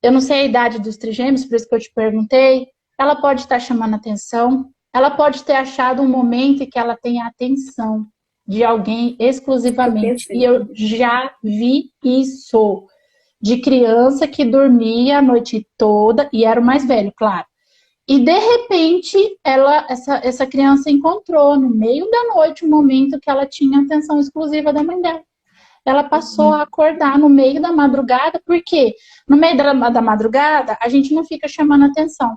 Eu não sei a idade dos trigêmeos, por isso que eu te perguntei. Ela pode estar chamando atenção, ela pode ter achado um momento em que ela tem a atenção de alguém Eu exclusivamente. E pensei. eu já vi isso de criança que dormia a noite toda, e era o mais velho, claro. E de repente, essa criança encontrou no meio da noite um momento que ela tinha atenção exclusiva da mãe dela. Ela passou a acordar no meio da madrugada, porque no meio da madrugada a gente não fica chamando atenção.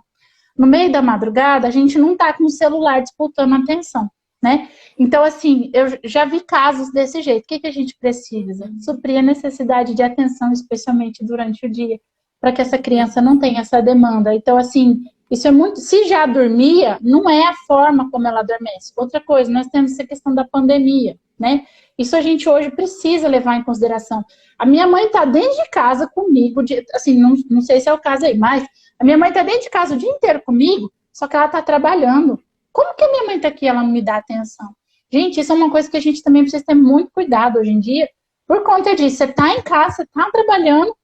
No meio da madrugada a gente não tá com o celular disputando a atenção, né? Então, assim, eu já vi casos desse jeito. O que a gente precisa? Suprir a necessidade de atenção, especialmente durante o dia, para que essa criança não tenha essa demanda. Então, assim, isso é muito. Se já dormia, não é a forma como ela adormece. Outra coisa, nós temos essa questão da pandemia, né? Isso a gente hoje precisa levar em consideração. A minha mãe está dentro de casa comigo, assim, não sei se é o caso aí, mas a minha mãe está dentro de casa o dia inteiro comigo, só que ela está trabalhando. Como que a minha mãe está aqui e ela não me dá atenção? Gente, isso é uma coisa que a gente também precisa ter muito cuidado hoje em dia, por conta disso. Você está em casa, você está trabalhando,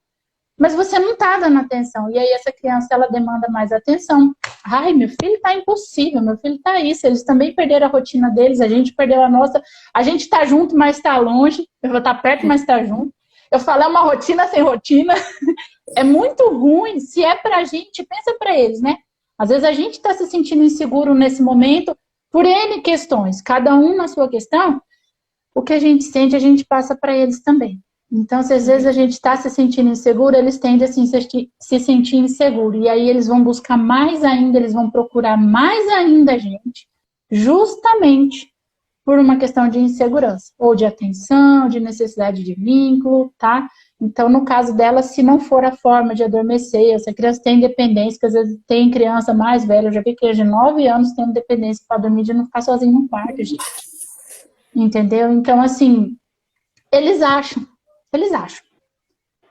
mas você não está dando atenção. E aí essa criança, ela demanda mais atenção. Ai, meu filho está impossível, meu filho está isso. Eles também perderam a rotina deles, a gente perdeu a nossa. A gente está junto, mas está longe. Eu vou estar perto, mas está junto. Eu falo, é uma rotina sem rotina. É muito ruim. Se é pra gente, pensa pra eles, né? Às vezes a gente está se sentindo inseguro nesse momento por N questões. Cada um na sua questão, o que a gente sente, a gente passa para eles também. Então, se às vezes a gente está se sentindo inseguro, eles tendem a se sentir inseguro. E aí eles vão buscar mais ainda, eles vão procurar mais ainda a gente, justamente por uma questão de insegurança, ou de atenção, de necessidade de vínculo, tá? Então, no caso dela, se não for a forma de adormecer, essa criança tem dependência, que às vezes tem criança mais velha, eu já vi criança de 9 anos tendo dependência para dormir, de não ficar sozinho no quarto, gente. Entendeu? Então, assim, eles acham.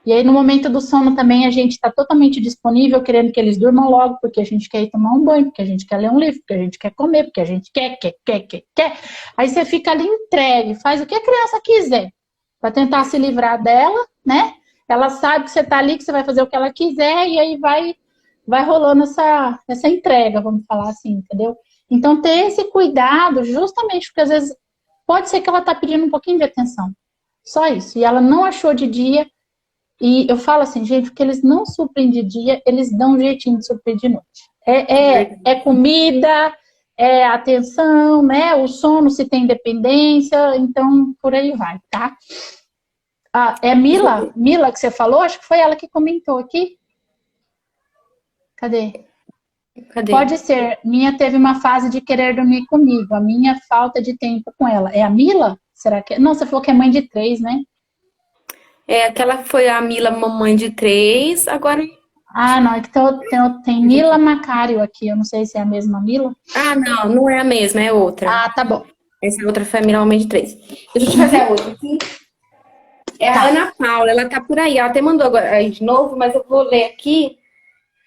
E aí, no momento do sono também, a gente está totalmente disponível, querendo que eles durmam logo, porque a gente quer ir tomar um banho, porque a gente quer ler um livro, porque a gente quer comer, porque a gente quer. Aí você fica ali entregue, faz o que a criança quiser, para tentar se livrar dela, né? ela sabe que você tá ali, que você vai fazer o que ela quiser, e aí vai rolando essa entrega, vamos falar assim, entendeu? Então, ter esse cuidado, justamente porque às vezes pode ser que ela tá pedindo um pouquinho de atenção. Só isso. E ela não achou de dia. E eu falo assim, gente, o que eles não suprem de dia, eles dão um jeitinho de suprir de noite. É comida, é atenção, né? O sono, se tem dependência, então por aí vai, tá? Ah, é Mila? Mila que você falou? Acho que foi ela que comentou aqui. Cadê? Cadê? Pode ser. Minha teve uma fase de querer dormir comigo. A minha falta de tempo com ela. É a Mila? Será que é? Não, você falou que é mãe de 3, né? Aquela foi a Mila, mamãe de 3, agora... Ah, não. É que tem Mila Macário aqui. Eu não sei se é a mesma Mila. Ah, não, não é a mesma, é outra. Ah, tá bom. Essa é outra foi a Mila, mamãe de 3. Deixa eu te fazer a outra aqui. É a Tá, Ana Paula, ela tá por aí. Ela até mandou agora aí de novo, mas eu vou ler aqui,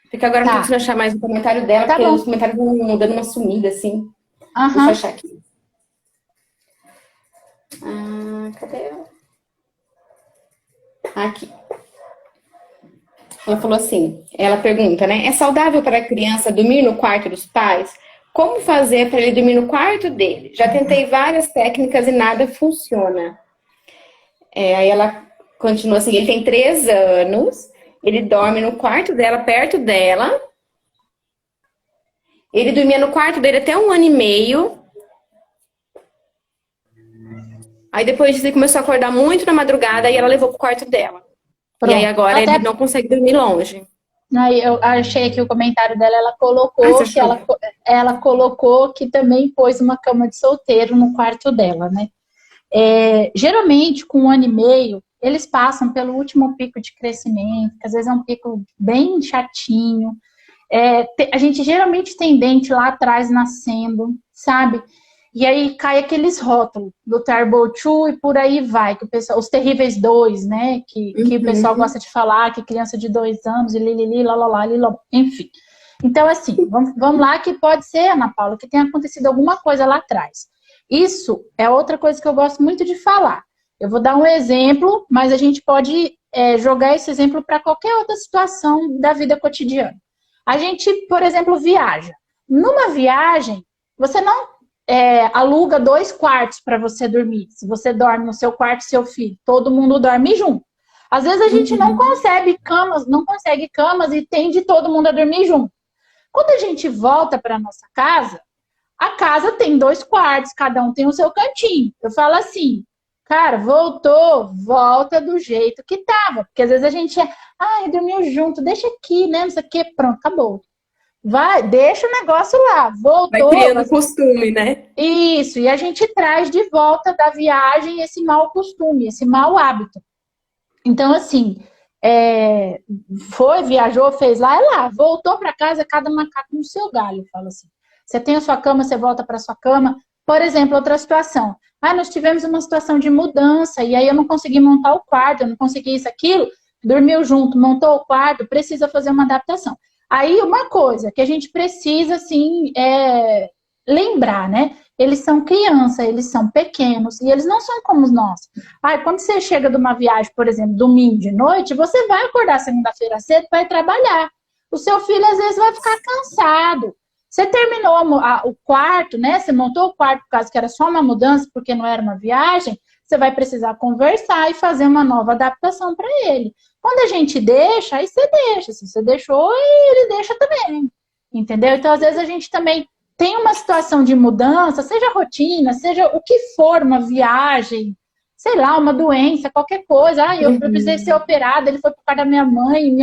porque agora eu não tô tá. conseguindo achar mais o comentário dela, Tá porque os bom. comentários vão dando uma sumida, assim. Deixa eu Aham. achar aqui. Cadê ela? Aqui. Ela falou assim, ela pergunta, né? É saudável para a criança dormir no quarto dos pais? Como fazer para ele dormir no quarto dele? Já tentei várias técnicas e nada funciona. Aí ela continua assim, ele tem 3 anos, ele dorme no quarto dela, perto dela. Ele dormia no quarto dele até 1 ano e meio. Aí depois disso ele começou a acordar muito na madrugada e ela levou pro quarto dela. E aí Pronto. agora ele Até não consegue dormir longe. aí eu achei aqui o comentário dela, ela Ah, você colocou que achou? ela colocou que também pôs uma cama de solteiro no quarto dela, né? Geralmente, com 1 ano e meio, eles passam pelo último pico de crescimento, que às vezes é um pico bem chatinho. A gente geralmente tem dente lá atrás nascendo, sabe? E aí cai aqueles rótulos do Terrible 2 e por aí vai, que o pessoal, os terríveis 2, né? Que o pessoal Uhum. gosta de falar, que criança de 2 anos, e lilili, lalala, liló, enfim. Então, assim, vamos lá que pode ser, Ana Paula, que tenha acontecido alguma coisa lá atrás. Isso é outra coisa que eu gosto muito de falar. Eu vou dar um exemplo, mas a gente pode jogar esse exemplo para qualquer outra situação da vida cotidiana. A gente, por exemplo, viaja. Numa viagem, você não aluga 2 quartos para você dormir. Se você dorme no seu quarto, seu filho, todo mundo dorme junto. Às vezes a gente não Uhum. consegue camas e tende todo mundo a dormir junto. Quando a gente volta para nossa casa, a casa tem 2 quartos, cada um tem o seu cantinho. Eu falo assim, cara, voltou, volta do jeito que tava. Porque às vezes a gente dormiu junto, deixa aqui, né? Não sei o quê, pronto, acabou. Vai, deixa o negócio lá, Vai voltou, criando costume, né? isso, e a gente traz de volta da viagem esse mau costume, esse mau hábito. Então, assim, viajou, fez lá, voltou para casa, cada macaco no seu galho, eu falo assim. Você tem a sua cama, você volta para sua cama. Por exemplo, outra situação. Nós tivemos uma situação de mudança, e aí eu não consegui montar o quarto, eu não consegui isso, aquilo, dormiu junto, montou o quarto, precisa fazer uma adaptação. Aí, uma coisa que a gente precisa, assim, lembrar, né? Eles são criança, eles são pequenos, e eles não são como nós. Quando você chega de uma viagem, por exemplo, domingo de noite, você vai acordar segunda-feira cedo para ir trabalhar. O seu filho, às vezes, vai ficar cansado. Você terminou o quarto, né? Você montou o quarto por causa que era só uma mudança, porque não era uma viagem. Você vai precisar conversar e fazer uma nova adaptação para ele. Quando a gente deixa, aí você deixa. Se você deixou, ele deixa também. Entendeu? Então, às vezes, a gente também tem uma situação de mudança, seja rotina, seja o que for, uma viagem, sei lá, uma doença, qualquer coisa. Eu precisei ser operada, ele foi para casa da minha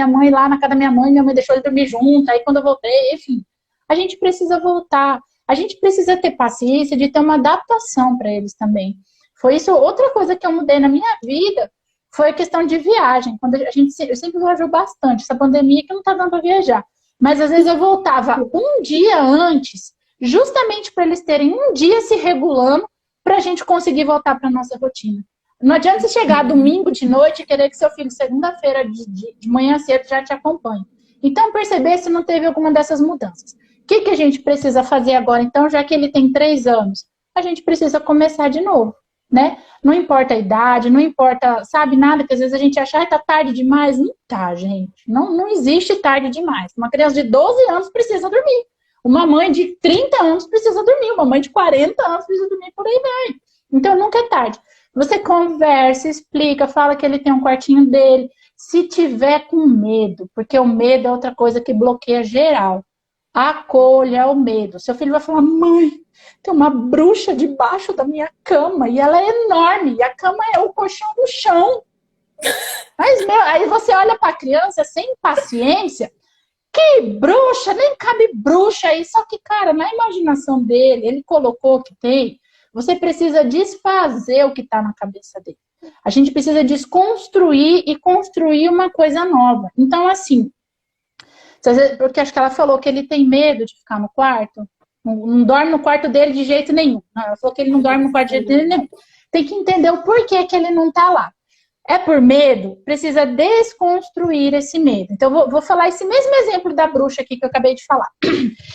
mãe lá na casa da minha mãe deixou ele dormir junto, aí quando eu voltei, enfim. A gente precisa voltar, a gente precisa ter paciência de ter uma adaptação para eles também. Foi isso, outra coisa que eu mudei na minha vida, foi a questão de viagem. Quando eu sempre viajou bastante, essa pandemia que não tá dando para viajar. Mas às vezes eu voltava um dia antes, justamente para eles terem um dia se regulando para a gente conseguir voltar para nossa rotina. Não adianta você chegar domingo de noite e querer que seu filho segunda-feira de manhã cedo já te acompanhe. Então, perceber se não teve alguma dessas mudanças. O que a gente precisa fazer agora, então, já que ele tem 3 anos? A gente precisa começar de novo. né? Não importa a idade, não importa, sabe, nada, que às vezes a gente acha, tá tarde demais. Não tá, gente. Não existe tarde demais. Uma criança de 12 anos precisa dormir. Uma mãe de 30 anos precisa dormir. Uma mãe de 40 anos precisa dormir, por aí vai. Então, nunca é tarde. Você conversa, explica, fala que ele tem um quartinho dele. Se tiver com medo, porque o medo é outra coisa que bloqueia geral. Acolha o medo. Seu filho vai falar, mãe, tem uma bruxa debaixo da minha cama e ela é enorme. E a cama é o colchão do chão. Mas, meu, aí você olha para a criança sem paciência. Que bruxa, nem cabe bruxa aí. Só que, cara, na imaginação dele, ele colocou que tem. Você precisa desfazer o que está na cabeça dele. A gente precisa desconstruir e construir uma coisa nova. Então, assim, porque acho que ela falou que ele tem medo de ficar no quarto. Não dorme no quarto dele de jeito nenhum. Não, ela falou que ele não dorme no quarto de jeito nenhum. Tem que entender o porquê que ele não está lá. É por medo? Precisa desconstruir esse medo. Então, vou falar esse mesmo exemplo da bruxa aqui que eu acabei de falar.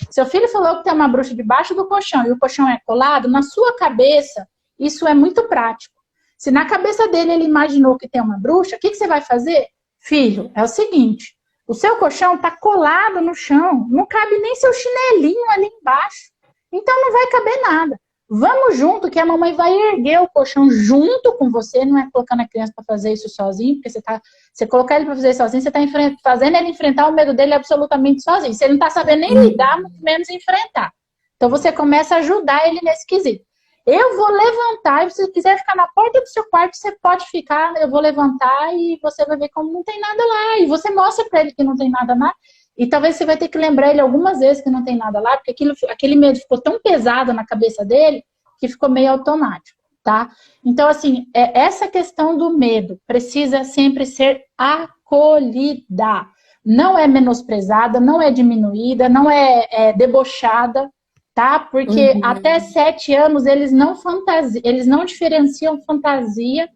Seu filho falou que tem uma bruxa debaixo do colchão e o colchão é colado, na sua cabeça, isso é muito prático. Se na cabeça dele ele imaginou que tem uma bruxa, o que você vai fazer? Filho, é o seguinte, o seu colchão está colado no chão, não cabe nem seu chinelinho ali embaixo. Então não vai caber nada. Vamos junto, que a mamãe vai erguer o colchão junto com você, não é colocando a criança para fazer isso sozinho, porque você colocar ele para fazer isso sozinho, você está fazendo ele enfrentar o medo dele absolutamente sozinho. Você não está sabendo nem lidar, muito menos enfrentar. Então você começa a ajudar ele nesse quesito. Eu vou levantar, e se você quiser ficar na porta do seu quarto, você pode ficar, eu vou levantar e você vai ver como não tem nada lá. E você mostra para ele que não tem nada lá. E talvez você vai ter que lembrar ele algumas vezes que não tem nada lá, porque aquele medo ficou tão pesado na cabeça dele que ficou meio automático, tá? Então, assim, essa questão do medo precisa sempre ser acolhida. Não é menosprezada, não é diminuída, não é debochada, tá? Porque até 7 anos eles não diferenciam fantasia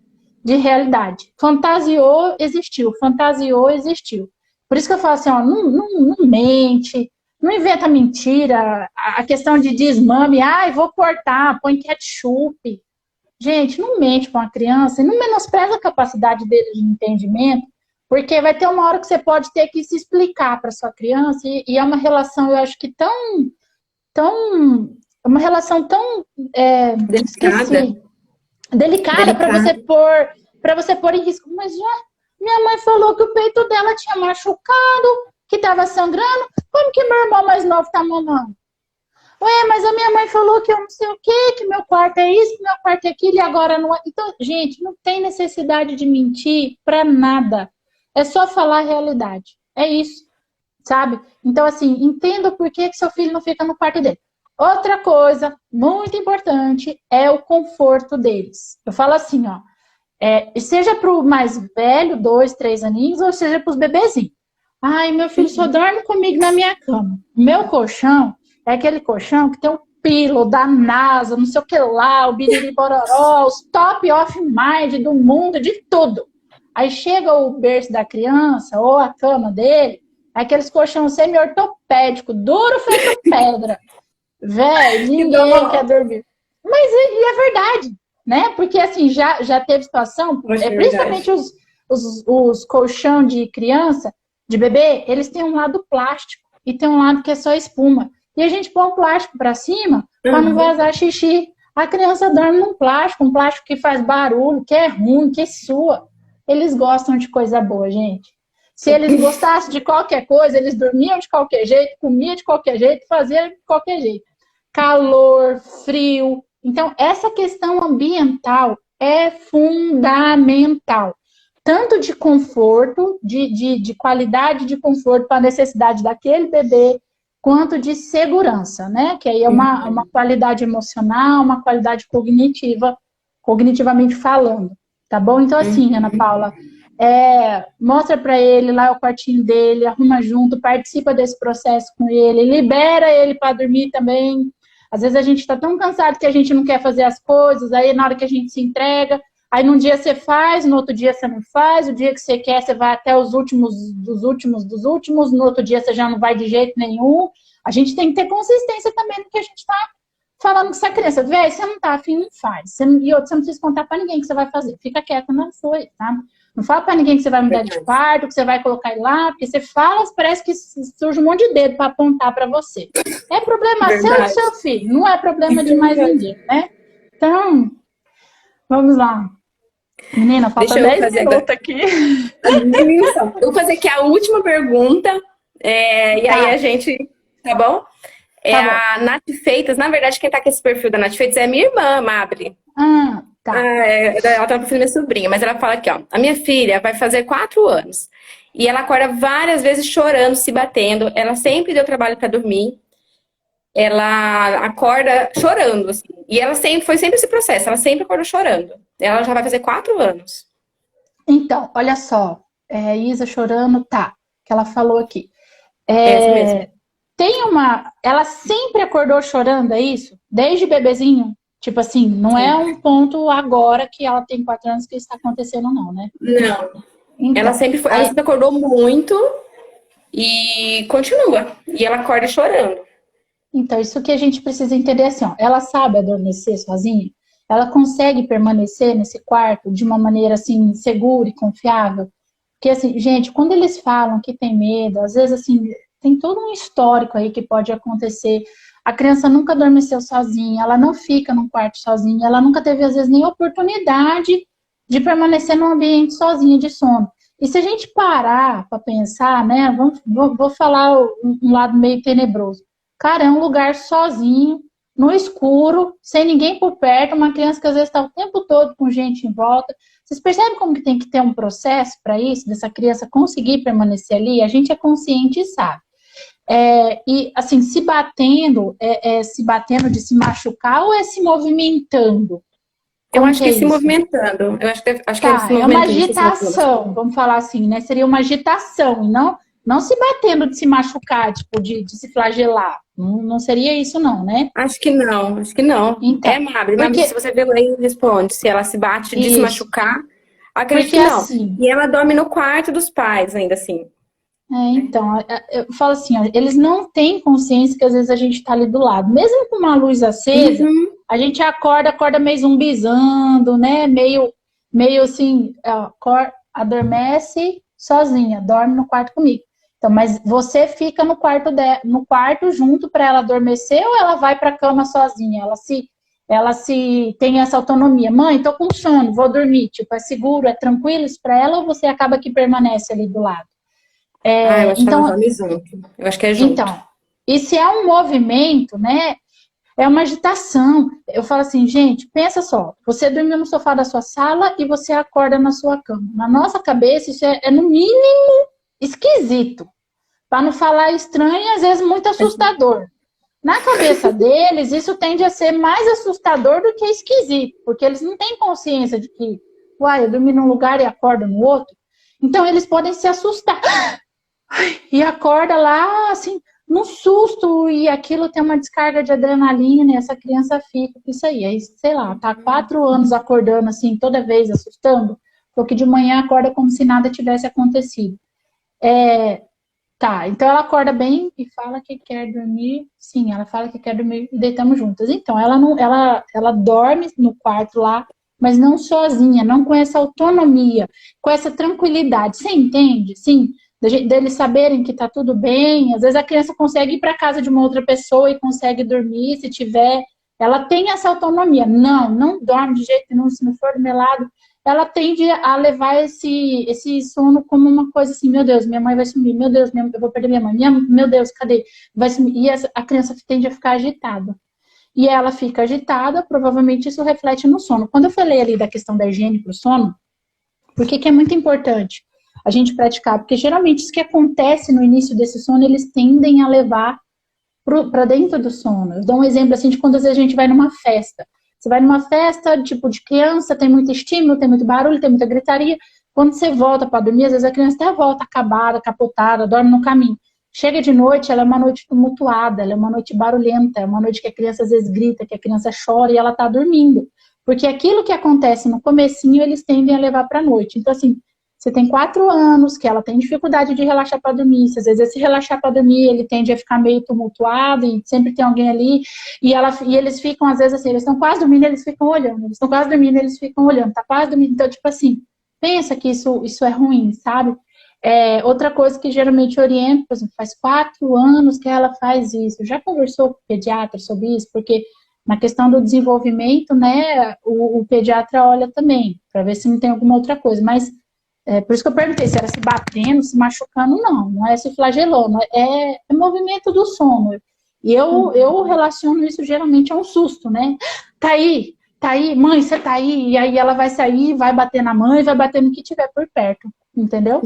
de realidade. Fantasiou, existiu. Fantasiou, existiu. Por isso que eu falo assim, ó, não mente, não inventa mentira, a questão de desmame, vou cortar, põe ketchup. Gente, não mente com a criança e não menospreza a capacidade dele de entendimento, porque vai ter uma hora que você pode ter que se explicar para sua criança e é uma relação, eu acho que uma relação tão Delicada. delicada para você pôr em risco. Mas já minha mãe falou que o peito dela tinha machucado, que estava sangrando. Como que meu irmão mais novo tá mamando? Ué, mas a minha mãe falou que eu não sei o quê, que meu quarto é isso, que meu quarto é aquilo, e agora não é. Então, gente, não tem necessidade de mentir para nada. É só falar a realidade. É isso, sabe? Então, assim, entenda por que seu filho não fica no quarto dele. Outra coisa muito importante é o conforto deles. Eu falo assim, ó, seja para o mais velho, 2, 3 aninhos, ou seja para os bebezinhos. Ai, meu filho só dorme comigo na minha cama. Meu colchão é aquele colchão que tem o Pillow da NASA, não sei o que lá, o Biriri Bororó, os top of mind do mundo, de tudo. Aí chega o berço da criança ou a cama dele, aqueles colchão semi-ortopédico, duro feito pedra. Velho, ninguém quer dormir. Mas é verdade, né? Porque assim, já teve situação, principalmente os colchão de criança, de bebê, eles têm um lado plástico e tem um lado que é só espuma. E a gente põe um plástico para cima para não vazar xixi. A criança dorme num plástico, um plástico que faz barulho, que é ruim, que sua. Eles gostam de coisa boa, gente. Se eles gostassem de qualquer coisa, eles dormiam de qualquer jeito, comiam de qualquer jeito, faziam de qualquer jeito. Calor, frio. Então, essa questão ambiental é fundamental. Tanto de conforto, de qualidade de conforto para a necessidade daquele bebê, quanto de segurança, né? Que aí é uma qualidade emocional, uma qualidade cognitiva, cognitivamente falando, tá bom? Então, assim, Ana Paula, mostra para ele lá o quartinho dele, arruma junto, participa desse processo com ele, libera ele para dormir também. Às vezes a gente está tão cansado que a gente não quer fazer as coisas, aí na hora que a gente se entrega, aí num dia você faz, no outro dia você não faz, o dia que você quer, você vai até os últimos dos últimos, no outro dia você já não vai de jeito nenhum. A gente tem que ter consistência também no que a gente está falando com essa criança, velho, você não tá afim, não faz. E outro, você não precisa contar pra ninguém que você vai fazer. Fica quieta na sua, tá? Não fala pra ninguém que você vai mudar de Verdade. quarto, que você vai colocar ele lá, porque você fala, parece que surge um monte de dedo pra apontar pra você. É problema seu e do Verdade. seu filho, não é problema Isso de é mais verdade. ninguém, né? Então, vamos lá. Menina, falta Deixa eu 10 fazer agora. minutos aqui. Eu vou fazer aqui a última pergunta, e aí a Tá, gente. Tá bom? É tá bom. a Nath Feitas. Na verdade, quem tá com esse perfil da Nath Feitas é a minha irmã, Mabri. Tá. Ela tá no perfil da minha sobrinha, mas ela fala aqui, ó. A minha filha vai fazer 4 anos. E ela acorda várias vezes chorando, se batendo. Ela sempre deu trabalho pra dormir. Ela acorda chorando, assim. E ela sempre foi sempre esse processo. Ela sempre acorda chorando. Ela já vai fazer 4 anos. Então, olha só. Isa chorando, tá. Que ela falou aqui. É essa mesmo. Tem uma. Ela sempre acordou chorando, é isso? Desde bebezinho? Tipo assim, não é Sempre. um ponto agora que ela tem 4 anos que está acontecendo, não, né? Não. Ela Então, sempre foi, ela aí, sempre acordou muito e continua. E ela acorda chorando. então, isso que a gente precisa entender assim, ó, ela sabe adormecer sozinha? Ela consegue permanecer nesse quarto de uma maneira assim segura e confiável? Porque assim, gente, quando eles falam que tem medo, às vezes assim, tem todo um histórico aí que pode acontecer. A criança nunca adormeceu sozinha, ela não fica num quarto sozinha, ela nunca teve às vezes nem oportunidade de permanecer num ambiente sozinha de sono. E se a gente parar para pensar, né, vou falar um lado meio tenebroso. Cara, é um lugar sozinho, no escuro, sem ninguém por perto, uma criança que às vezes está o tempo todo com gente em volta. Vocês percebem como que tem que ter um processo para isso, dessa criança conseguir permanecer ali? A gente é consciente e sabe. E assim, se batendo de se machucar ou é se movimentando? Eu Como acho que é que se isso? movimentando. Eu acho que é se Tá, é uma movimentando, não sei se você falou. agitação, vamos falar assim, né? Seria uma agitação, e não se batendo de se machucar, tipo, de se flagelar. Não seria isso, não, né? Acho que não, acho que não. É Então, Mabri. Mabri, se porque você vê aí, responde. Se ela se bate de se isso, machucar, acredito porque que não. assim, E ela dorme no quarto dos pais, ainda assim. Né? então, eu falo assim, ó, eles não têm consciência que às vezes a gente está ali do lado. Mesmo com uma luz acesa, Uhum. a gente acorda meio zumbizando, né? Meio assim, adormece sozinha, dorme no quarto comigo. Então, mas você fica no quarto junto para ela adormecer ou ela vai para a cama sozinha? Ela se tem essa autonomia. Mãe, tô com sono, vou dormir. Tipo, é seguro, é tranquilo isso para ela ou você acaba que permanece ali do lado? Eu acho que ela Então, dorme junto. Eu acho que é junto. então, e se é um movimento, né? É uma agitação. Eu falo assim, gente, pensa só, você dormiu no sofá da sua sala e você acorda na sua cama. Na nossa cabeça, isso é no mínimo esquisito. Para não falar estranho e às vezes muito assustador. Na cabeça deles, isso tende a ser mais assustador do que esquisito, porque eles não têm consciência de que, uai, eu dormi num lugar e acordo no outro. Então, eles podem se assustar e acorda lá, assim, num susto, e aquilo tem uma descarga de adrenalina, e essa criança fica com isso aí. Aí, sei lá, tá 4 anos acordando, assim, toda vez assustando, porque de manhã acorda como se nada tivesse acontecido. Tá, então ela acorda bem e fala que quer dormir. Sim, ela fala que quer dormir e deitamos juntas. Então, ela não, ela dorme no quarto lá, mas não sozinha, não com essa autonomia, com essa tranquilidade. Você entende? Sim, deles saberem que tá tudo bem. Às vezes a criança consegue ir para casa de uma outra pessoa e consegue dormir se tiver. Ela tem essa autonomia. Não dorme de jeito nenhum, se não for do meu lado, ela tende a levar esse sono como uma coisa assim, meu Deus, minha mãe vai sumir, meu Deus, eu vou perder minha mãe, meu Deus, cadê? Vai sumir. E a criança tende a ficar agitada. E ela fica agitada, provavelmente isso reflete no sono. Quando eu falei ali da questão da higiene para o sono, por que é muito importante a gente praticar? Porque geralmente isso que acontece no início desse sono, eles tendem a levar para dentro do sono. Eu dou um exemplo assim de quando às vezes a gente vai numa festa. Você vai numa festa, tipo, de criança, tem muito estímulo, tem muito barulho, tem muita gritaria. Quando você volta para dormir, às vezes a criança até volta acabada, capotada, dorme no caminho. Chega de noite, ela é uma noite tumultuada, ela é uma noite barulhenta, é uma noite que a criança às vezes grita, que a criança chora e ela está dormindo. Porque aquilo que acontece no comecinho, eles tendem a levar para a noite. Então, assim, você tem 4 anos, que ela tem dificuldade de relaxar para dormir, se às vezes esse relaxar para dormir, ele tende a ficar meio tumultuado, e sempre tem alguém ali, e eles ficam, às vezes, assim, eles estão quase dormindo, eles ficam olhando, eles estão quase dormindo, eles ficam olhando, tá quase dormindo, então, tipo assim, pensa que isso é ruim, sabe? Outra coisa que geralmente oriento, por exemplo, faz 4 anos que ela faz isso. Já conversou com o pediatra sobre isso? Porque na questão do desenvolvimento, né, o pediatra olha também, para ver se não tem alguma outra coisa. Mas, por isso que eu perguntei se era se batendo, se machucando, não é se flagelando, é movimento do sono. E eu relaciono isso geralmente a um susto, né? Tá aí, mãe, você tá aí? E aí ela vai sair, vai bater na mãe, vai bater no que tiver por perto, entendeu?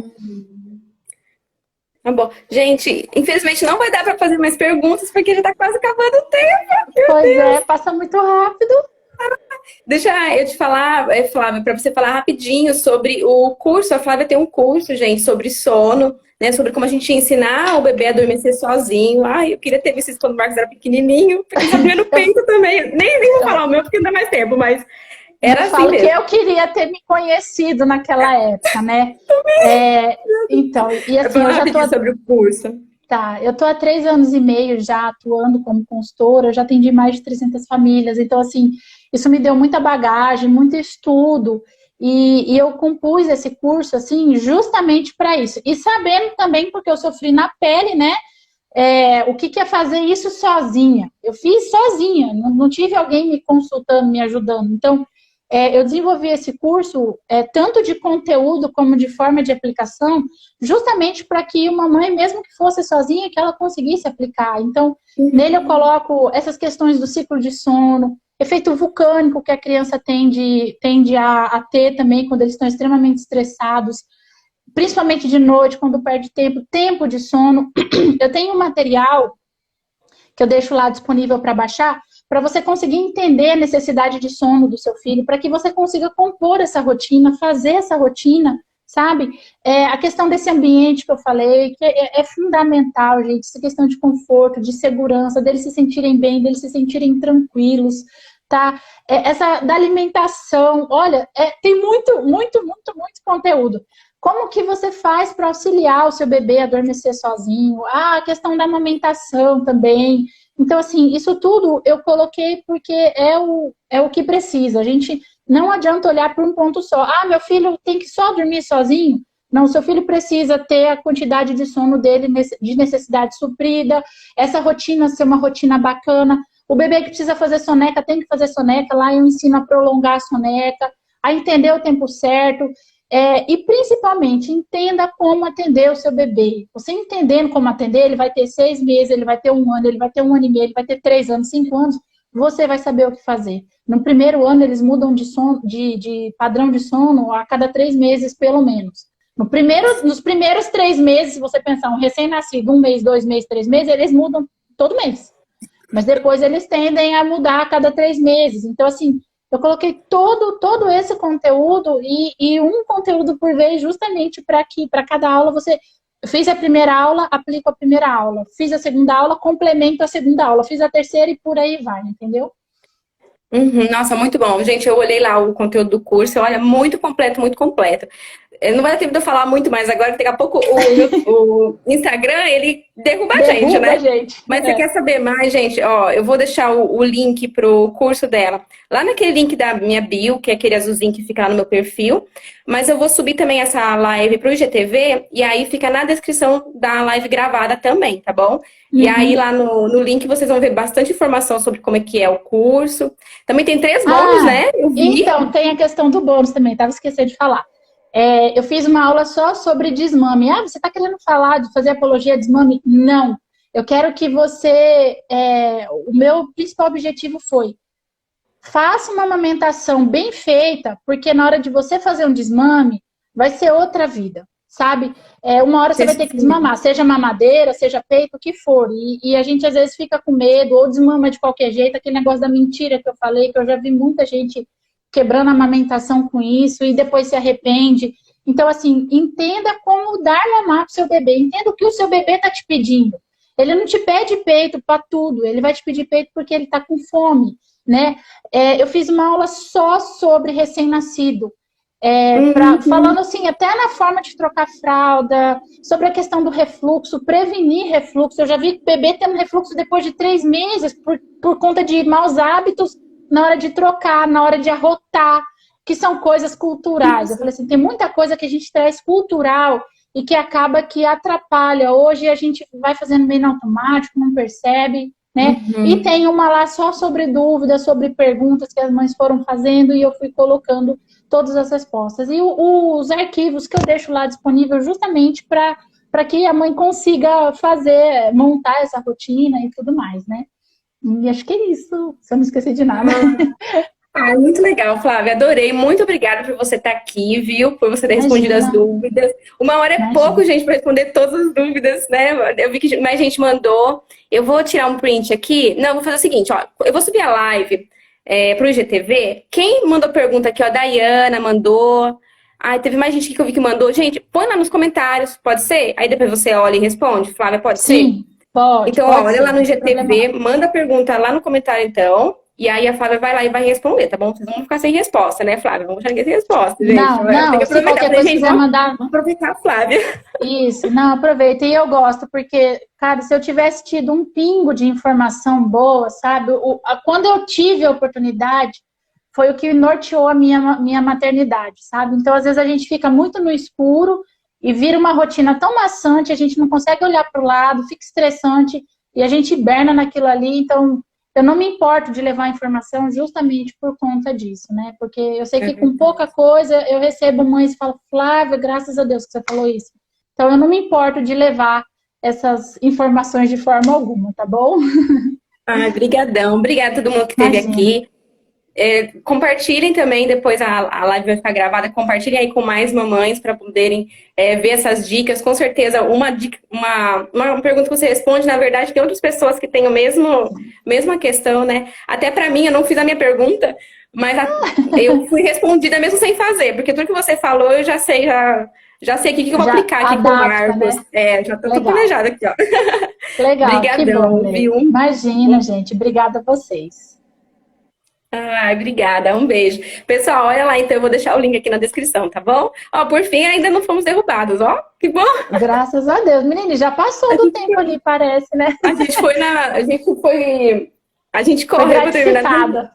Tá bom. Gente, infelizmente não vai dar para fazer mais perguntas, porque já tá quase acabando o tempo. Meu Pois é, Deus. passa muito rápido. Deixa eu te falar, Flávia, para você falar rapidinho sobre o curso. A Flávia tem um curso, gente, sobre sono, né? Sobre como a gente ensinar o bebê a adormecer sozinho. Ai, eu queria ter visto isso quando o Marcos era pequenininho, porque ele sabia no Eu, peito também. Nem vou falar o meu, porque não dá mais tempo, mas eu era assim falo que mesmo. eu queria ter me conhecido naquela época, né? Então, e assim, Fala rapidinho sobre o curso. eu tô há 3 anos e meio já atuando como consultora, eu já atendi mais de 300 famílias, então, assim, isso me deu muita bagagem, muito estudo, e eu compus esse curso, assim, justamente para isso. E sabendo também, porque eu sofri na pele, né? O que, que é fazer isso sozinha. Eu fiz sozinha, não tive alguém me consultando, me ajudando. Então, eu desenvolvi esse curso, tanto de conteúdo como de forma de aplicação, justamente para que uma mãe, mesmo que fosse sozinha, que ela conseguisse aplicar. Então, nele eu coloco essas questões do ciclo de sono, efeito vulcânico que a criança tende a ter também quando eles estão extremamente estressados, principalmente de noite, quando perde tempo de sono. Eu tenho um material que eu deixo lá disponível para baixar, para você conseguir entender a necessidade de sono do seu filho, para que você consiga compor essa rotina, fazer essa rotina, sabe? A questão desse ambiente que eu falei, que é fundamental, gente, essa questão de conforto, de segurança, deles se sentirem bem, deles se sentirem tranquilos, tá? Essa da alimentação, olha, tem muito conteúdo. Como que você faz para auxiliar o seu bebê a adormecer sozinho? A questão da amamentação também. Então, assim, isso tudo eu coloquei porque é o que precisa. A gente não adianta olhar para um ponto só. Meu filho tem que só dormir sozinho? Não, seu filho precisa ter a quantidade de sono dele de necessidade suprida, essa rotina ser uma rotina bacana. O bebê que precisa fazer soneca tem que fazer soneca. Lá eu ensino a prolongar a soneca, a entender o tempo certo. E principalmente, entenda como atender o seu bebê. Você entendendo como atender, ele vai ter 6 meses, ele vai ter 1 ano, ele vai ter 1 ano e meio, ele vai ter 3 anos, 5 anos, você vai saber o que fazer. No primeiro ano, eles mudam de padrão de sono a cada 3 meses, pelo menos. Nos primeiros 3 meses, se você pensar um recém-nascido, 1 mês, 2 meses, 3 meses, eles mudam todo mês. Mas depois eles tendem a mudar a cada 3 meses. Então, assim, eu coloquei todo esse conteúdo e um conteúdo por vez, justamente para que para cada aula você. Eu fiz a primeira aula, aplico a primeira aula. Fiz a segunda aula, complemento a segunda aula. Fiz a terceira e por aí vai, entendeu? Uhum, nossa, muito bom. Gente, eu olhei lá o conteúdo do curso, olha, muito completo, muito completo. Não vai dar tempo de eu falar muito mais agora, daqui a pouco o Instagram, ele derruba a gente, Derruba a né? gente. Mas você quer saber mais, gente? Ó, eu vou deixar o link pro curso dela lá naquele link da minha bio, que é aquele azulzinho que fica lá no meu perfil. Mas eu vou subir também essa live pro IGTV e aí fica na descrição da live gravada também, tá bom? E aí Uhum. lá no link vocês vão ver bastante informação sobre como é que é o curso. Também tem 3 bônus, Ah, né? Eu vi. então, tem a questão do bônus também, estava esquecendo de falar. Eu fiz uma aula só sobre desmame. Você está querendo falar de fazer apologia a desmame? Não. Eu quero que você. O meu principal objetivo foi: faça uma amamentação bem feita, porque na hora de você fazer um desmame, vai ser outra vida, sabe? Uma hora você vai ter que desmamar, seja mamadeira, seja peito, o que for. E a gente às vezes fica com medo, ou desmama de qualquer jeito, aquele negócio da mentira que eu falei, que eu já vi muita gente quebrando a amamentação com isso e depois se arrepende. Então, assim, entenda como dar mamar pro seu bebê, entenda o que o seu bebê está te pedindo. Ele não te pede peito para tudo, ele vai te pedir peito porque ele está com fome, né? Eu fiz uma aula só sobre recém-nascido. Uhum. Falando assim, até na forma de trocar fralda, sobre a questão do refluxo, prevenir refluxo. Eu já vi bebê tendo refluxo depois de 3 meses por conta de maus hábitos na hora de trocar, na hora de arrotar, que são coisas culturais. Eu falei assim, tem muita coisa que a gente traz cultural e que acaba que atrapalha. Hoje a gente vai fazendo meio no automático, não percebe, né? E Uhum. tem uma lá só sobre dúvidas, sobre perguntas que as mães foram fazendo e eu fui colocando todas as respostas. E os arquivos que eu deixo lá disponível justamente para que a mãe consiga fazer, montar essa rotina e tudo mais, né? E acho que é isso, se eu não esqueci de nada. Ah, muito legal, Flávia. Adorei. Muito obrigada por você estar aqui, viu? Por você ter respondido as Imagina, dúvidas. 1 hora é pouco, imagina. gente, para responder todas as dúvidas, né? Eu vi que mais gente mandou. Eu vou tirar um print aqui. Não, eu vou fazer o seguinte, ó. Eu vou subir a live pro IGTV. Quem mandou pergunta aqui, ó? A Dayana mandou. Ai, teve mais gente aqui que eu vi que mandou. Gente, põe lá nos comentários, pode ser? Aí depois você olha e responde. Flávia, pode ser? Sim, pode, Então, ó, pode olha lá ser, no não tem problema IGTV, não. manda a pergunta lá no comentário, então. E aí a Flávia vai lá e vai responder, tá bom? Vocês não vão ficar sem resposta, né, Flávia? Vamos deixar ninguém sem resposta, gente. Não, Tem que não, se aproveitar. Eu qualquer falei, coisa gente, quiser mandar. vamos aproveitar a Flávia. Isso, não, aproveita. E eu gosto, porque, cara, se eu tivesse tido um pingo de informação boa, sabe? Quando eu tive a oportunidade, foi o que norteou a minha maternidade, sabe? Então, às vezes, a gente fica muito no escuro e vira uma rotina tão maçante, a gente não consegue olhar para o lado, fica estressante e a gente hiberna naquilo ali. Então, eu não me importo de levar informação justamente por conta disso, né? Porque eu sei É que com verdade. pouca coisa eu recebo mães e falo, Flávia, graças a Deus que você falou isso. Então, eu não me importo de levar essas informações de forma alguma, tá bom? Ai, brigadão. Obrigada a todo mundo que esteve Imagina. aqui. Compartilhem também, depois a live vai ficar gravada, compartilhem aí com mais mamães para poderem ver essas dicas. Com certeza, uma pergunta que você responde, na verdade, tem outras pessoas que têm o mesma questão, né? Até para mim, eu não fiz a minha pergunta, mas eu fui respondida mesmo sem fazer, porque tudo que você falou eu já sei aqui o que eu vou Já aplicar aqui com o adapta, Marcos. né? Já tô tudo Legal. planejado aqui, ó. Legal, que bom, Brigadão, Lê. viu? Imagina, gente. Obrigada a vocês. Ai, obrigada. Um beijo. Pessoal, olha lá, então eu vou deixar o link aqui na descrição, tá bom? Ó, por fim, ainda não fomos derrubados, ó. Que bom. Graças a Deus. Menina, já passou A do gente, tempo ali, parece, né? a gente foi na. A gente Foi correu pra terminar. gratificada.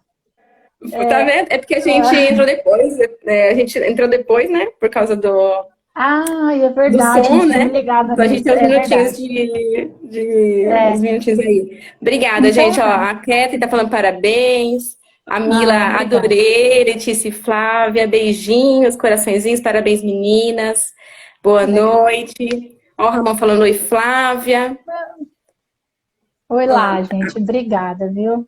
Tá vendo? É porque a gente Ah, entrou depois, a gente entrou depois, né? Por causa ai, é do verdade, não som, tinha me né? ligado Então a gente nisso. tem uns É minutinhos verdade. uns É. minutinhos aí. Obrigada, Então gente. Ó, tá. a Cathy tá falando parabéns. A Mila, Ah, obrigada. adorei. Letícia e Flávia, beijinhos, coraçõezinhos, parabéns, meninas. Boa Legal. noite. Ó, o Ramon falando oi, Flávia. Oi Ó, lá, gente. Obrigada, viu?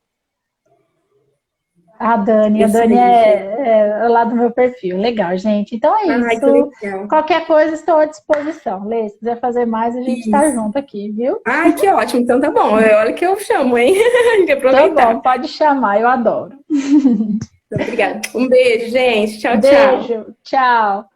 A isso Dani aí, gente. é lá do meu perfil. Legal, gente. Então é Ai, que isso. legal. Qualquer coisa, estou à disposição. Lê, se quiser fazer mais, a gente tá Isso. junto aqui, viu? Ai, que ótimo. Então tá bom. Olha que eu chamo, hein? Tem que Tá bom, aproveitar. pode chamar, eu adoro. Então, obrigada. Um beijo, gente. Tchau, tchau. Beijo, tchau.